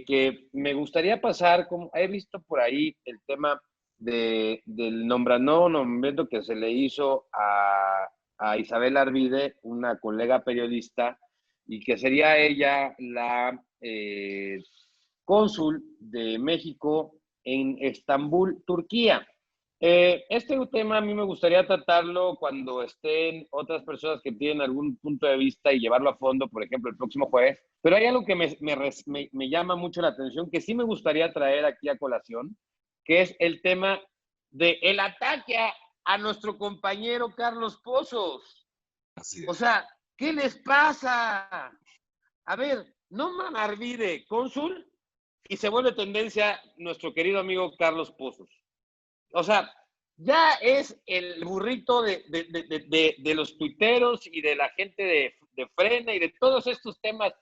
que me gustaría pasar, como he visto por ahí el tema del nombramiento que se le hizo a Isabel Arvide, una colega periodista, y que sería ella la cónsul de México en Estambul, Turquía. Este tema a mí me gustaría tratarlo cuando estén otras personas que tienen algún punto de vista y llevarlo a fondo, por ejemplo, el próximo jueves. Pero hay algo que me llama mucho la atención, que sí me gustaría traer aquí a colación, que es el tema del ataque a nuestro compañero Carlos Pozos. O sea, ¿qué les pasa? A ver, nombran a Arvide cónsul y se vuelve tendencia nuestro querido amigo Carlos Pozos. O sea, ya es el burrito de los tuiteros y de la gente de Frena y de todos estos temas.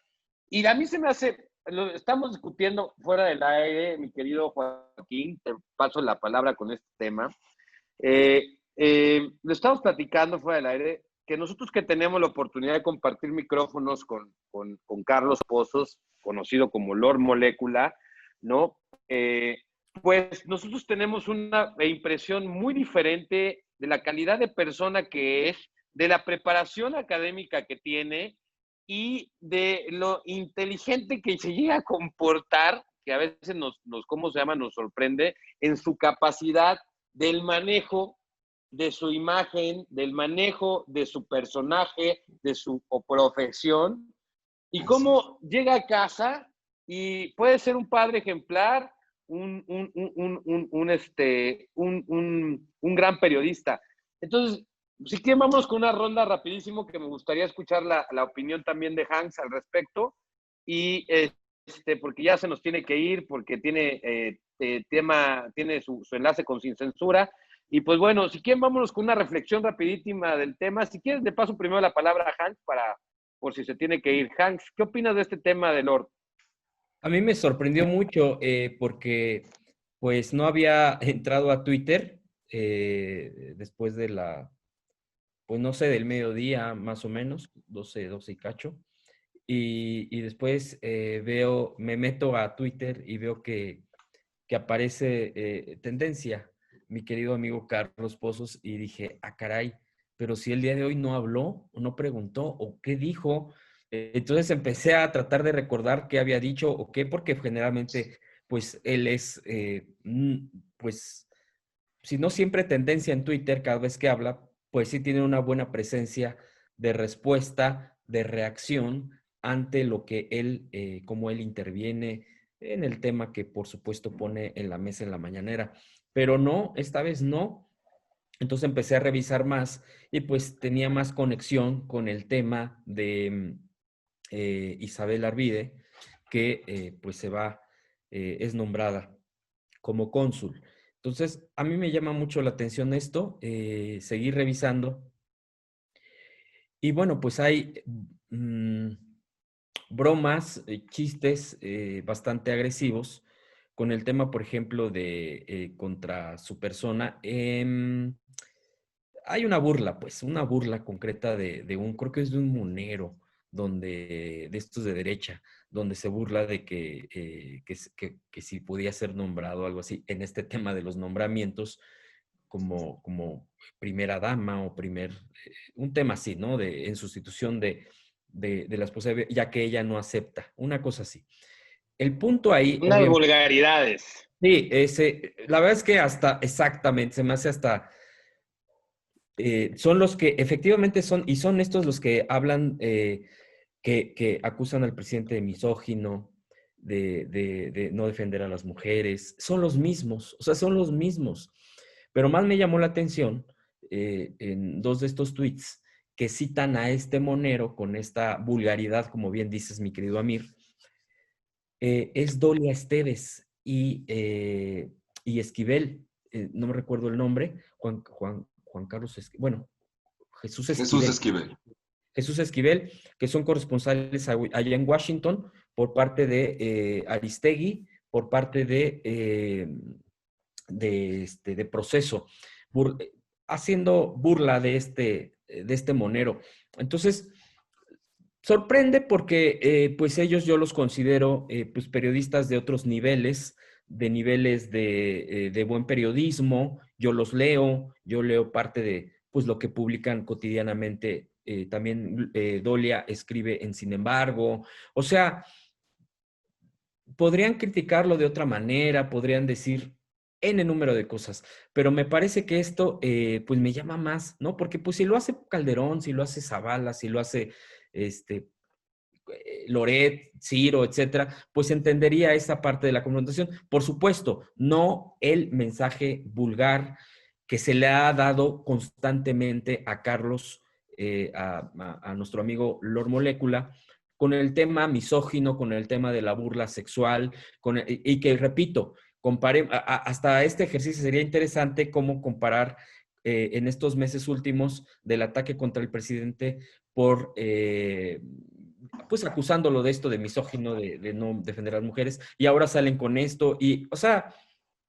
Y a mí se me hace, lo estamos discutiendo fuera del aire, mi querido Joaquín, te paso la palabra con este tema. Lo estamos platicando fuera del aire, que nosotros que tenemos la oportunidad de compartir micrófonos con Carlos Pozos, conocido como Lord Molécula, ¿no? Pues nosotros tenemos una impresión muy diferente de la calidad de persona que es, de la preparación académica que tiene y de lo inteligente que se llega a comportar, que a veces ¿cómo se llama? Nos sorprende en su capacidad del manejo de su imagen, del manejo de su personaje, de su profesión, y cómo llega a casa y puede ser un padre ejemplar, un gran periodista. Entonces, si quieren, vamos con una ronda rapidísimo que me gustaría escuchar la opinión también de Hans al respecto. Y porque ya se nos tiene que ir, porque tiene tiene su enlace con Sin Censura. Y pues bueno, si quieren, vámonos con una reflexión rapidísima del tema. Si quieres, le paso primero la palabra a Hans por si se tiene que ir. Hans, ¿qué opinas de este tema de Lord? A mí me sorprendió mucho porque pues no había entrado a Twitter después de pues no sé, del mediodía más o menos, 12 y cacho. Y después me meto a Twitter y veo que aparece tendencia, mi querido amigo Carlos Pozos, y dije, ah, caray, pero si el día de hoy no habló, o no preguntó, o qué dijo. Entonces empecé a tratar de recordar qué había dicho o qué, porque generalmente, pues, él es, pues, si no siempre tendencia en Twitter, cada vez que habla, pues sí tiene una buena presencia de respuesta, de reacción ante lo que él, cómo él interviene en el tema que por supuesto pone en la mesa en la mañanera. Pero no, esta vez no. Entonces empecé a revisar más y pues tenía más conexión con el tema de Isabel Arvide, que pues es nombrada como cónsul. Entonces, a mí me llama mucho la atención esto, seguir revisando. Y bueno, pues hay bromas, chistes bastante agresivos con el tema, por ejemplo, de contra su persona. Hay una burla, pues, una burla concreta creo que es de un monero, de estos de derecha, donde se burla de que si podía ser nombrado algo así, en este tema de los nombramientos, como primera dama o un tema así, ¿no? En sustitución de la esposa, ya que ella no acepta, una cosa así. El punto ahí, Unas obviamente, vulgaridades. sí, la verdad es que exactamente, se me hace son los que efectivamente y son estos los que hablan, que acusan al presidente de misógino, de no defender a las mujeres. Son los mismos, o sea, son los mismos. Pero más me llamó la atención en dos de estos tweets que citan a este monero con esta vulgaridad, como bien dices, mi querido Amir, es Dolia Esteves y Esquivel, no me recuerdo el nombre, Juan Carlos Esquivel, bueno, Jesús Esquivel. Jesús Esquivel, que son corresponsales allá en Washington por parte de Aristegui, por parte de Proceso, haciendo burla de este monero. Entonces, sorprende porque pues ellos yo los considero pues periodistas de otros niveles, de niveles de buen periodismo. Yo leo parte de pues lo que publican cotidianamente. También Dolia escribe en Sin embargo. O sea, podrían criticarlo de otra manera, podrían decir N número de cosas, pero me parece que esto pues me llama más, ¿no? Porque pues si lo hace Calderón, si lo hace Zavala, si lo hace Loret, Ciro, etcétera, pues entendería esa parte de la confrontación. Por supuesto, no el mensaje vulgar que se le ha dado constantemente a Carlos, a nuestro amigo Lord Molécula, con el tema misógino, con el tema de la burla sexual, y que, repito, hasta este ejercicio sería interesante cómo comparar en estos meses últimos del ataque contra el presidente por pues acusándolo de esto de misógino, de no defender a las mujeres, y ahora salen con esto, y, o sea,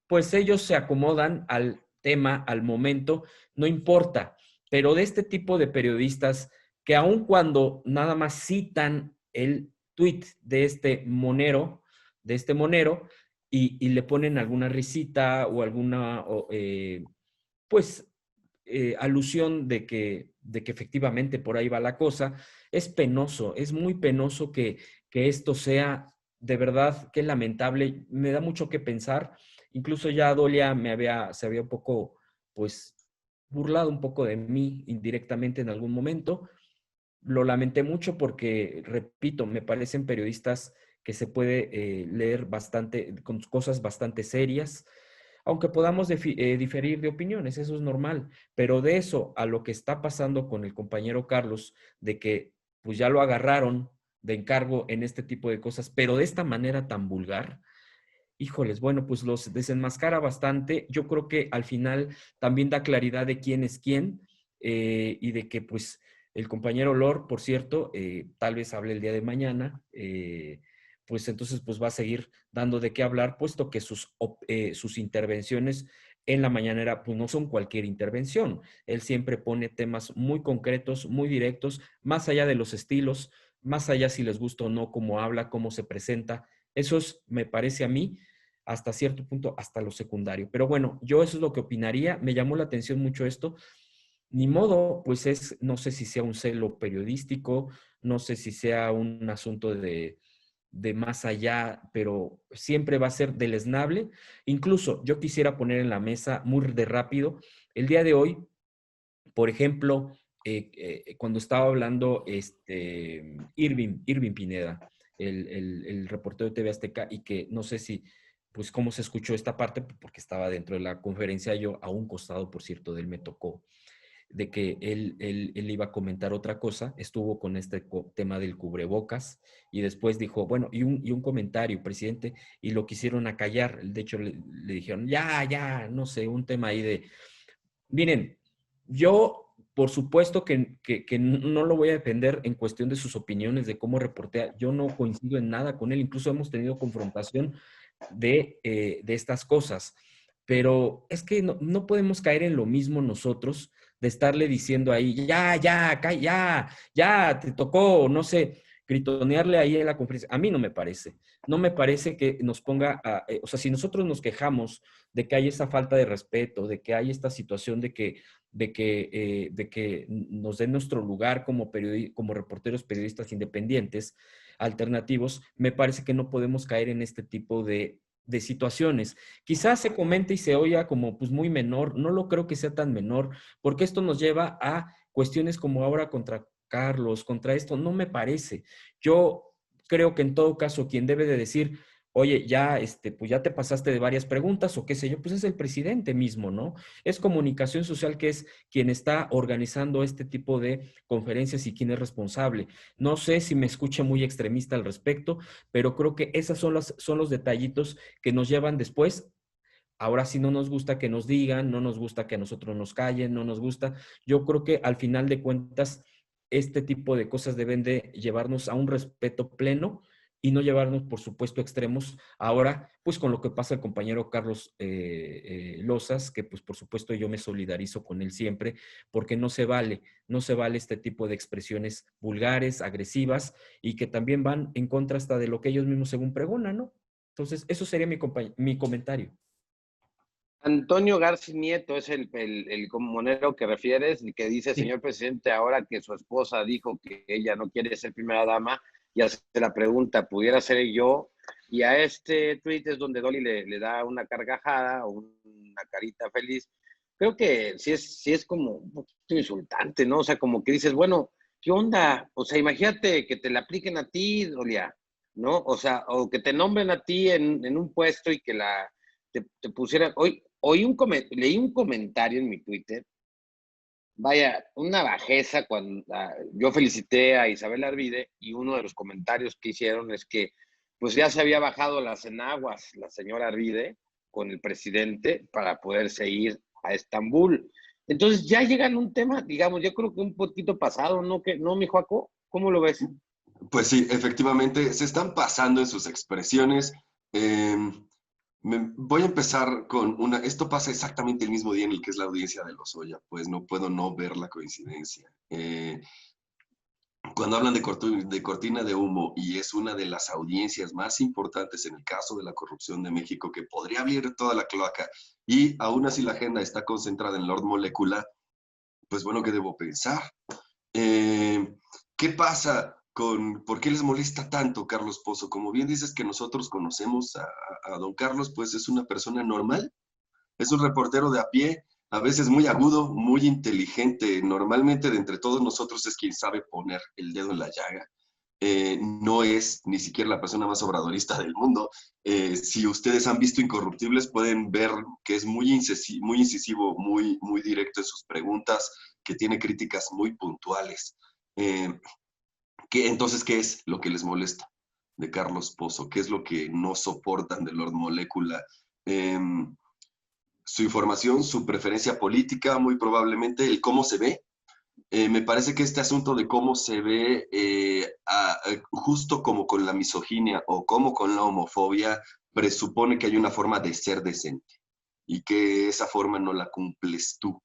pues ellos se acomodan al tema, al momento, no importa, pero de este tipo de periodistas que aun cuando nada más citan el tweet de este monero, y le ponen alguna risita o alguna, pues, alusión de que efectivamente por ahí va la cosa. Es penoso, es muy penoso que esto sea, de verdad, que lamentable. Me da mucho que pensar. Incluso ya Dolia se había un poco, pues, burlado un poco de mí indirectamente en algún momento. Lo lamenté mucho porque, repito, me parecen periodistas que se puede leer bastante, con cosas bastante serias, aunque podamos diferir de opiniones, eso es normal, pero de eso a lo que está pasando con el compañero Carlos, de que pues ya lo agarraron de encargo en este tipo de cosas, pero de esta manera tan vulgar, híjoles, bueno, pues los desenmascara bastante. Yo creo que al final también da claridad de quién es quién, y de que pues el compañero Lord, por cierto, tal vez hable el día de mañana, pues entonces pues va a seguir dando de qué hablar, puesto que sus intervenciones en la mañanera pues no son cualquier intervención. Él siempre pone temas muy concretos, muy directos, más allá de los estilos, más allá si les gusta o no cómo habla, cómo se presenta. Eso es, me parece a mí, hasta cierto punto, hasta lo secundario. Pero bueno, yo eso es lo que opinaría. Me llamó la atención mucho esto. Ni modo, pues no sé si sea un celo periodístico, no sé si sea un asunto de más allá, pero siempre va a ser deleznable. Incluso yo quisiera poner en la mesa muy de rápido, el día de hoy, por ejemplo, cuando estaba hablando Irving Pineda, el reportero de TV Azteca, y que no sé si, pues cómo se escuchó esta parte, porque estaba dentro de la conferencia, yo a un costado, por cierto, de él me tocó, de que él iba a comentar otra cosa, estuvo con este tema del cubrebocas y después dijo, bueno, y un comentario, presidente, y lo quisieron acallar, de hecho le dijeron, ya, no sé, un tema ahí de, miren, yo por supuesto que no lo voy a defender en cuestión de sus opiniones, de cómo reportea, yo no coincido en nada con él, incluso hemos tenido confrontación de estas cosas. Pero es que no podemos caer en lo mismo nosotros de estarle diciendo ahí, ya, te tocó, no sé, gritonearle ahí en la conferencia. A mí no me parece. No me parece que nos ponga, o sea, si nosotros nos quejamos de que hay esa falta de respeto, de que hay esta situación de que nos den nuestro lugar como reporteros periodistas independientes, alternativos, me parece que no podemos caer en este tipo de situaciones. Quizás se comente y se oiga como pues muy menor, no lo creo que sea tan menor, porque esto nos lleva a cuestiones como ahora contra Carlos, contra esto, no me parece. Yo creo que en todo caso quien debe de decir, oye, ya, pues ya te pasaste de varias preguntas o qué sé yo, pues es el presidente mismo, ¿no? Es Comunicación Social que es quien está organizando este tipo de conferencias y quien es responsable. No sé si me escuche muy extremista al respecto, pero creo que esos son los detallitos que nos llevan después. Ahora sí no nos gusta que nos digan, no nos gusta que a nosotros nos callen, no nos gusta. Yo creo que al final de cuentas, este tipo de cosas deben de llevarnos a un respeto pleno y no llevarnos, por supuesto, a extremos. Ahora, pues con lo que pasa el compañero Carlos Lozas, que pues por supuesto yo me solidarizo con él siempre, porque no se vale este tipo de expresiones vulgares, agresivas, y que también van en contra hasta de lo que ellos mismos según pregonan, ¿no? Entonces, eso sería mi comentario. Antonio García Nieto es el comunero que refieres, y que dice, Sí. señor presidente, ahora que su esposa dijo que ella no quiere ser primera dama, y hace la pregunta, ¿pudiera ser yo? Y a este tweet es donde Dolly le da una carcajada o una carita feliz. Creo que sí es como un poquito insultante, ¿no? O sea, como que dices, bueno, ¿qué onda? O sea, imagínate que te la apliquen a ti, Dolia, ¿no? O sea, o que te nombren a ti en un puesto y que te pusieran. Leí un comentario en mi Twitter, vaya, una bajeza cuando yo felicité a Isabel Arvide, y uno de los comentarios que hicieron es que pues ya se había bajado las enaguas la señora Arvide con el presidente para poderse ir a Estambul. Entonces ya llegan un tema, digamos, yo creo que un poquito pasado, ¿no? ¿No, mi Joaco? ¿Cómo lo ves? Pues sí, efectivamente, se están pasando en sus expresiones. Eh, Voy a empezar con una. Esto pasa exactamente el mismo día en el que es la audiencia de Lozoya, pues no puedo no ver la coincidencia. cuando hablan de cortina de humo y es una de las audiencias más importantes en el caso de la corrupción de México, que podría abrir toda la cloaca y aún así la agenda está concentrada en Lord Molecula, pues bueno, ¿qué debo pensar? ¿Qué pasa por qué les molesta tanto Carlos Pozo? Como bien dices que nosotros conocemos a don Carlos, pues es una persona normal, es un reportero de a pie, a veces muy agudo, muy inteligente. Normalmente de entre todos nosotros es quien sabe poner el dedo en la llaga. No es ni siquiera la persona más obradorista del mundo. Si ustedes han visto Incorruptibles, pueden ver que es muy incisivo, muy directo en sus preguntas, que tiene críticas muy puntuales. Entonces, ¿qué es lo que les molesta de Carlos Pozo? ¿Qué es lo que no soportan de Lord Molecula? Su información, su preferencia política, muy probablemente el cómo se ve. Me parece que este asunto de cómo se ve, justo como con la misoginia o como con la homofobia, presupone que hay una forma de ser decente y que esa forma no la cumples tú.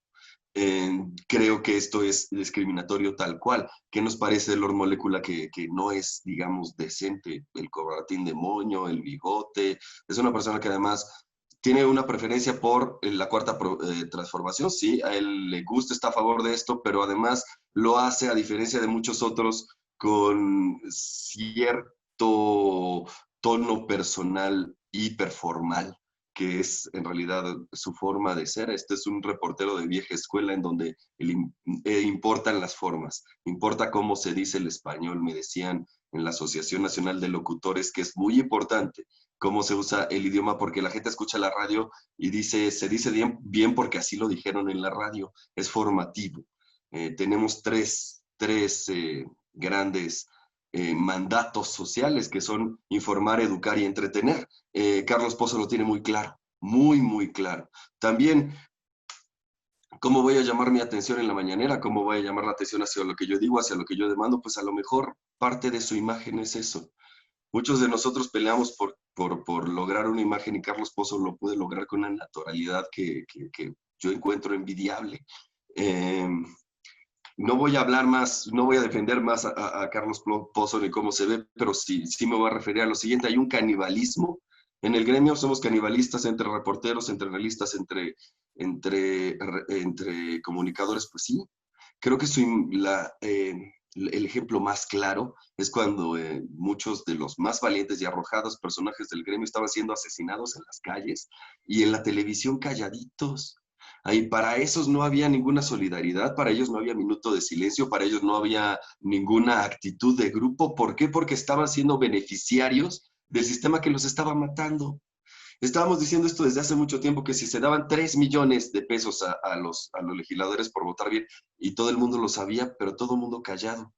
Creo que esto es discriminatorio tal cual. ¿Qué nos parece de Lord Molecula que no es, digamos, decente? El cobratín de moño, el bigote. Es una persona que además tiene una preferencia por la cuarta transformación. Sí, a él le gusta, está a favor de esto, pero además lo hace, a diferencia de muchos otros, con cierto tono personal hiperformal, que es en realidad su forma de ser. Este es un reportero de vieja escuela en donde importan las formas, importa cómo se dice el español. Me decían en la Asociación Nacional de Locutores que es muy importante cómo se usa el idioma, porque la gente escucha la radio y se dice bien porque así lo dijeron en la radio, es formativo. Tenemos tres grandes mandatos sociales que son informar, educar y entretener. Carlos Pozo lo tiene muy claro, muy claro. También, ¿cómo voy a llamar mi atención en la mañanera? ¿Cómo voy a llamar la atención hacia lo que yo digo, hacia lo que yo demando? Pues a lo mejor parte de su imagen es eso. Muchos de nosotros peleamos por lograr una imagen y Carlos Pozo lo puede lograr con una naturalidad que yo encuentro envidiable. No voy a hablar más, no voy a defender más a Carlos Pozo ni cómo se ve, pero sí me voy a referir a lo siguiente. Hay un canibalismo en el gremio, somos canibalistas entre reporteros, entre analistas, entre comunicadores, pues sí. Creo que el ejemplo más claro es cuando muchos de los más valientes y arrojados personajes del gremio estaban siendo asesinados en las calles y en la televisión calladitos. Ahí, para esos no había ninguna solidaridad, para ellos no había minuto de silencio, para ellos no había ninguna actitud de grupo. ¿Por qué? Porque estaban siendo beneficiarios del sistema que los estaba matando. Estábamos diciendo esto desde hace mucho tiempo, que si se daban 3 millones de pesos a los legisladores por votar bien, y todo el mundo lo sabía, pero todo el mundo callado.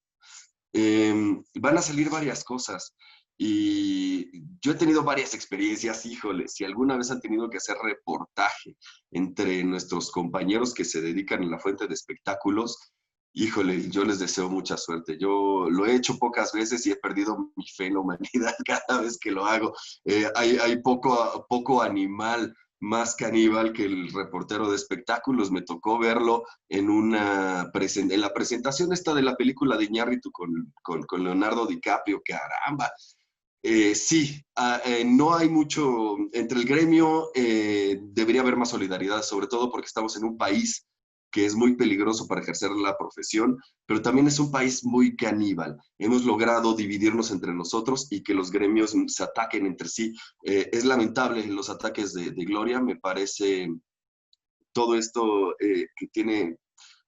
Van a salir varias cosas. Y yo he tenido varias experiencias, híjole, si alguna vez han tenido que hacer reportaje entre nuestros compañeros que se dedican a la fuente de espectáculos, híjole, yo les deseo mucha suerte. Yo lo he hecho pocas veces y he perdido mi fe en la humanidad cada vez que lo hago. Hay poco animal más caníbal que el reportero de espectáculos. Me tocó verlo en en la presentación esta de la película de Iñárritu con Leonardo DiCaprio. Caramba. Sí, no hay mucho entre el gremio. Debería haber más solidaridad, sobre todo porque estamos en un país que es muy peligroso para ejercer la profesión, pero también es un país muy caníbal. Hemos logrado dividirnos entre nosotros y que los gremios se ataquen entre sí. Es lamentable los ataques de Gloria. Me parece todo esto que tiene,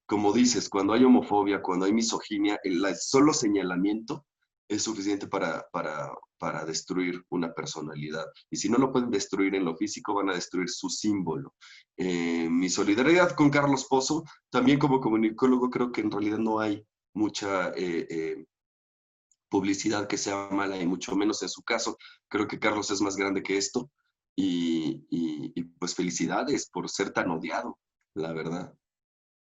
como dices, cuando hay homofobia, cuando hay misoginia, el solo señalamiento es suficiente para destruir una personalidad. Y si no lo pueden destruir en lo físico, van a destruir su símbolo. Mi solidaridad con Carlos Pozo, también como comunicólogo, creo que en realidad no hay mucha publicidad que sea mala, y mucho menos en su caso. Creo que Carlos es más grande que esto. Y pues felicidades por ser tan odiado, la verdad.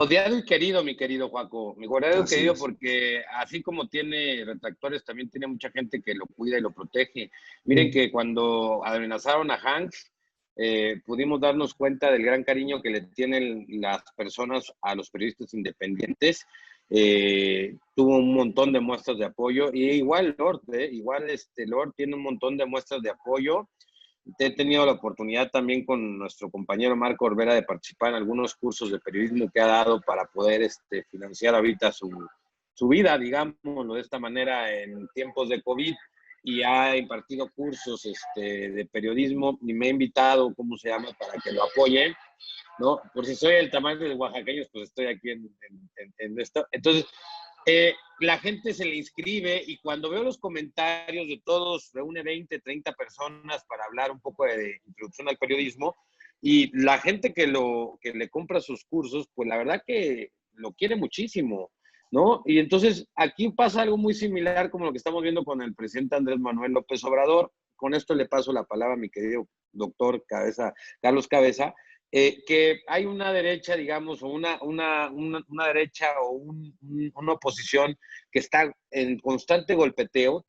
Odiado y querido, mi querido Joaco. Mi odiado y Así querido es. porque así como tiene retractores, también tiene mucha gente que lo cuida y lo protege. Miren que cuando amenazaron a Hanks, pudimos darnos cuenta del gran cariño que le tienen las personas a los periodistas independientes. tuvo un montón de muestras de apoyo, y igual Lord, igual Lord tiene un montón de muestras de apoyo. He tenido la oportunidad también con nuestro compañero Marco Orbera de participar en algunos cursos de periodismo que ha dado para poder financiar ahorita su vida, digámoslo de esta manera, en tiempos de COVID, y ha impartido cursos de periodismo y me ha invitado, ¿cómo se llama?, para que lo apoyen, ¿no? Por si soy el tamaño de oaxaqueños, pues estoy aquí en esto. Entonces, la gente se le inscribe, y cuando veo los comentarios de todos, reúne 20, 30 personas para hablar un poco de introducción al periodismo, y la gente que le compra sus cursos, pues la verdad que lo quiere muchísimo, ¿no? Y entonces aquí pasa algo muy similar como lo que estamos viendo con el presidente Andrés Manuel López Obrador. Con esto le paso la palabra a mi querido doctor Carlos Cabeza. Que hay una derecha, digamos, o una derecha o una oposición que está en constante golpeteo,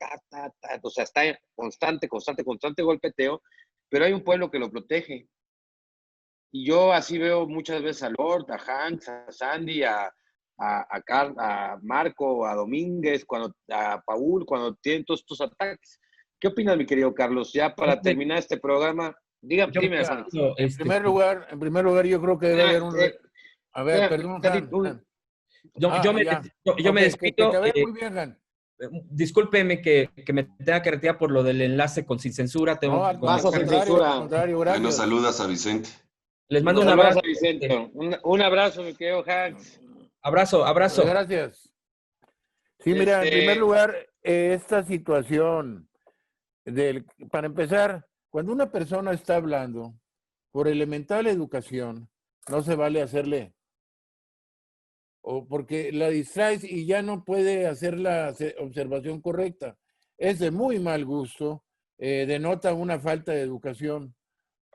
o sea, está en constante golpeteo, pero hay un pueblo que lo protege. Y yo así veo muchas veces a Lord, a Hanks, a Sandy, a Marco, a Domínguez, a Paul, cuando tienen todos estos ataques. ¿Qué opinas, mi querido Carlos? Ya para terminar este programa, dime, Hanks. En primer lugar, yo creo que debe haber un... A ver, perdón, Han. Yo me despido. Que te vea muy bien, Han. Discúlpeme que me tenga que retirar por lo del enlace con Sin Censura. No, pasa Sin Censura. Al contrario, gracias. Nos saludas a Vicente. Les mando un abrazo. A Vicente. Un abrazo, mi querido Hanks. Abrazo. Gracias. Sí, mira, en primer lugar, esta situación para empezar, cuando una persona está hablando, por elemental educación, no se vale hacerle, o porque la distraes y ya no puede hacer la observación correcta. Es de muy mal gusto, denota una falta de educación.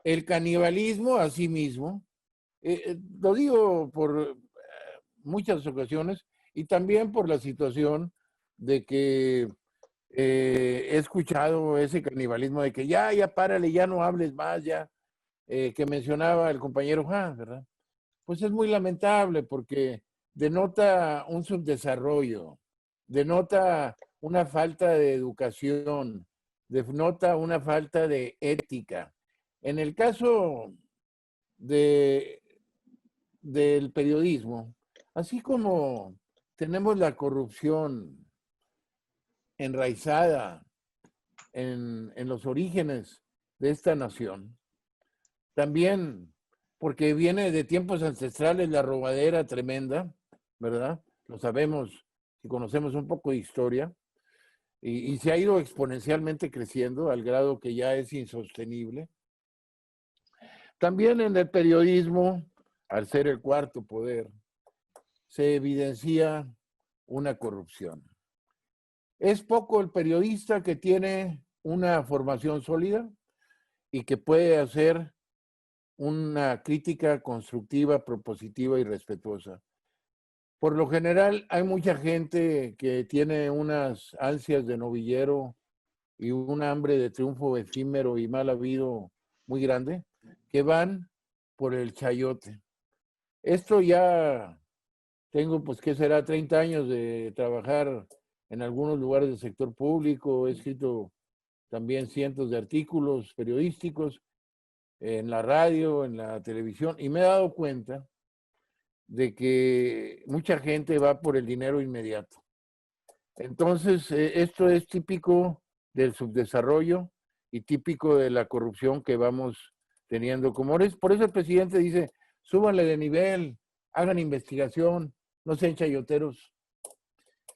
El canibalismo, asimismo, lo digo por muchas ocasiones, y también por la situación de que he escuchado ese canibalismo de que ya párale, ya no hables más, ya, que mencionaba el compañero Juan, ¿verdad? Pues es muy lamentable porque denota un subdesarrollo, denota una falta de educación, denota una falta de ética. En el caso del periodismo, así como tenemos la corrupción enraizada en los orígenes de esta nación, también porque viene de tiempos ancestrales la robadera tremenda, ¿verdad? Lo sabemos si conocemos un poco de historia, y se ha ido exponencialmente creciendo al grado que ya es insostenible. También en el periodismo, al ser el cuarto poder, se evidencia una corrupción. Es poco el periodista que tiene una formación sólida y que puede hacer una crítica constructiva, propositiva y respetuosa. Por lo general, hay mucha gente que tiene unas ansias de novillero y un hambre de triunfo efímero y mal habido muy grande, que van por el chayote. Esto ya tengo, pues, ¿qué será? 30 años de trabajar en algunos lugares del sector público. He escrito también cientos de artículos periodísticos en la radio, en la televisión, y me he dado cuenta de que mucha gente va por el dinero inmediato. Entonces, esto es típico del subdesarrollo y típico de la corrupción que vamos teniendo. Por eso el presidente dice, súbanle de nivel, hagan investigación, no sean chayoteros.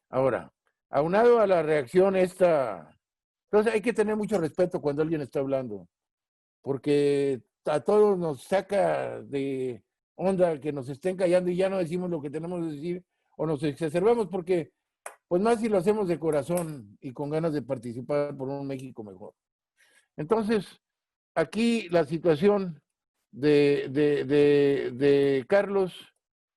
Ahora, aunado a la reacción esta, entonces hay que tener mucho respeto cuando alguien está hablando, porque a todos nos saca de onda que nos estén callando y ya no decimos lo que tenemos que decir, o nos exacerbamos, porque pues más si lo hacemos de corazón y con ganas de participar por un México mejor. Entonces, aquí la situación de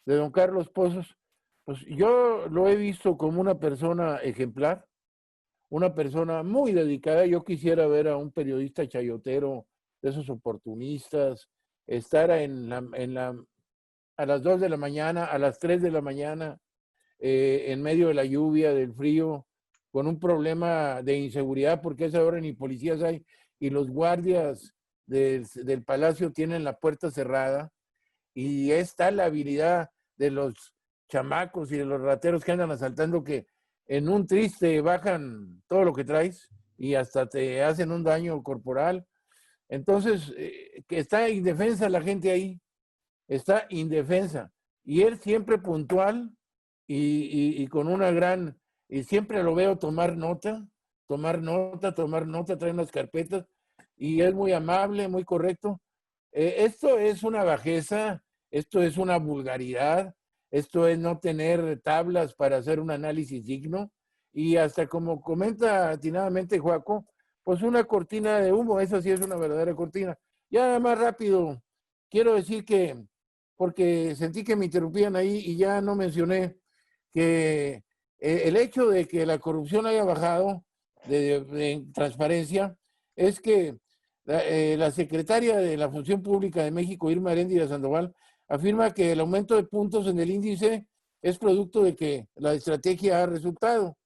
don Carlos Pozos, pues yo lo he visto como una persona ejemplar, una persona muy dedicada. Yo quisiera ver a un periodista chayotero, de esos oportunistas, estar a las 2 de la mañana, a las 3 de la mañana, en medio de la lluvia, del frío, con un problema de inseguridad, porque a esa hora ni policías hay, y los guardias del palacio tienen la puerta cerrada, y está la habilidad de los chamacos y de los rateros que andan asaltando, que en un triste bajan todo lo que traes y hasta te hacen un daño corporal. Entonces, que está indefensa la gente ahí, está indefensa. Y él siempre puntual y con una gran, y siempre lo veo tomar nota, trae unas carpetas, y es muy amable, muy correcto. Esto es una bajeza, esto es una vulgaridad, esto es no tener tablas para hacer un análisis digno, y hasta como comenta atinadamente Joaco, pues una cortina de humo, eso sí es una verdadera cortina. Ya más rápido, quiero decir que, porque sentí que me interrumpían ahí y ya no mencioné, que el hecho de que la corrupción haya bajado de transparencia es que la secretaria de la Función Pública de México, Irma Aréndira Sandoval, afirma que el aumento de puntos en el índice es producto de que la estrategia ha resultado.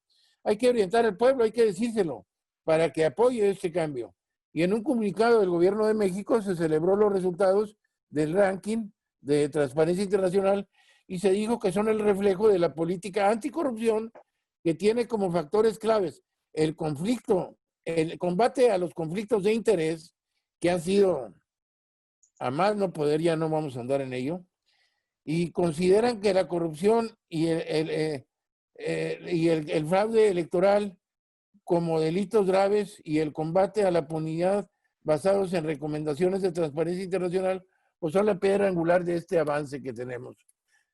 Hay que orientar al pueblo, hay que decírselo, para que apoye este cambio. Y en un comunicado del Gobierno de México se celebró los resultados del ranking de Transparencia Internacional y se dijo que son el reflejo de la política anticorrupción, que tiene como factores claves el conflicto, el combate a los conflictos de interés, que han sido a más no poder, ya no vamos a andar en ello, y consideran que la corrupción y el fraude electoral como delitos graves y el combate a la impunidad basados en recomendaciones de Transparencia Internacional, pues son la piedra angular de este avance que tenemos.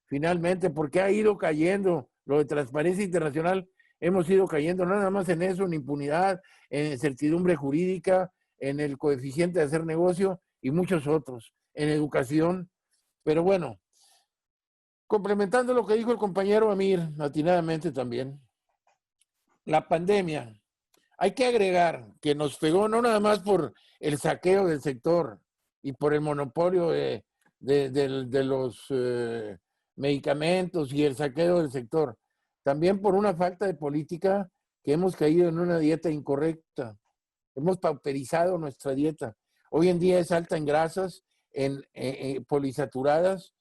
Finalmente, porque ha ido cayendo lo de Transparencia Internacional, hemos ido cayendo no nada más en eso, en impunidad, en incertidumbre jurídica, en el coeficiente de hacer negocio y muchos otros, en educación. Pero bueno, complementando lo que dijo el compañero Amir, atinadamente también, la pandemia, hay que agregar que nos pegó no nada más por el saqueo del sector y por el monopolio de los medicamentos y el saqueo del sector, también por una falta de política, que hemos caído en una dieta incorrecta. Hemos pauperizado nuestra dieta. Hoy en día es alta en grasas, en polisaturadas,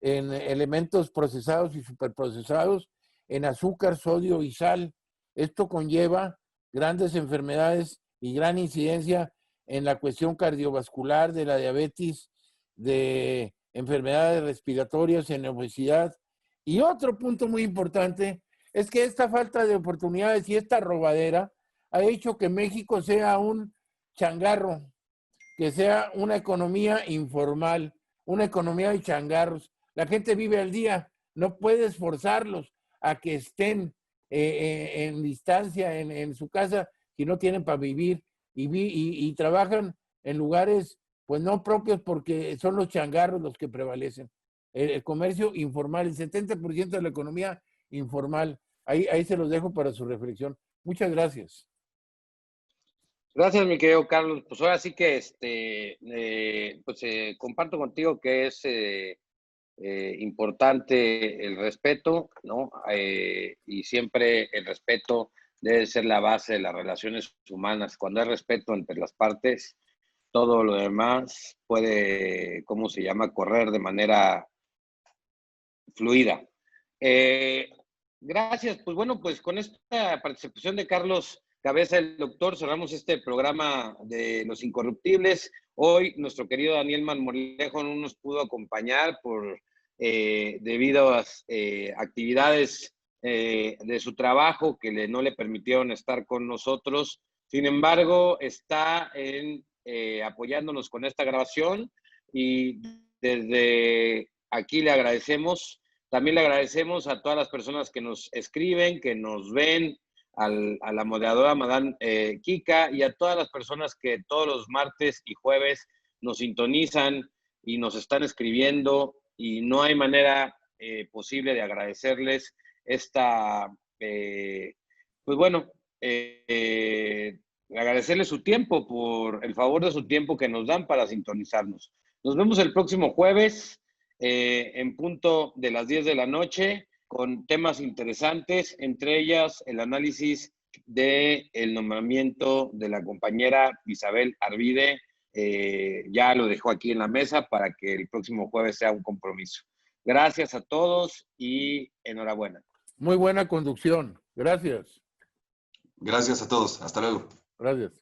en elementos procesados y superprocesados, en azúcar, sodio y sal. Esto conlleva grandes enfermedades y gran incidencia en la cuestión cardiovascular, de la diabetes, de enfermedades respiratorias, en obesidad. Y otro punto muy importante es que esta falta de oportunidades y esta robadera ha hecho que México sea un changarro, que sea una economía informal, una economía de changarros. La gente vive al día, no puedes forzarlos a que estén en distancia en su casa si no tienen para vivir, y trabajan en lugares pues no propios, porque son los changarros los que prevalecen. El comercio informal, el 70% de la economía informal. Ahí se los dejo para su reflexión. Muchas gracias. Gracias, mi querido Carlos. Pues ahora sí que comparto contigo que es importante el respeto, ¿no? Y siempre el respeto debe ser la base de las relaciones humanas. Cuando hay respeto entre las partes, todo lo demás puede, ¿cómo se llama?, correr de manera fluida. Gracias. Pues bueno, pues con esta participación de Carlos Cabeza, el doctor, cerramos este programa de Los Incorruptibles. Hoy nuestro querido Daniel Marmolejo no nos pudo acompañar debido a actividades de su trabajo que no le permitieron estar con nosotros. Sin embargo, está apoyándonos con esta grabación, y desde aquí le agradecemos. También le agradecemos a todas las personas que nos escriben, que nos ven, a la moderadora Madame Kika, y a todas las personas que todos los martes y jueves nos sintonizan y nos están escribiendo, y no hay manera posible de agradecerles agradecerles su tiempo, por el favor de su tiempo que nos dan para sintonizarnos. Nos vemos el próximo jueves en punto de las 10 de la noche. con temas interesantes, entre ellas el análisis del nombramiento de la compañera Isabel Arvide. Ya lo dejó aquí en la mesa para que el próximo jueves sea un compromiso. Gracias a todos y enhorabuena. Muy buena conducción. Gracias. Gracias a todos. Hasta luego. Gracias.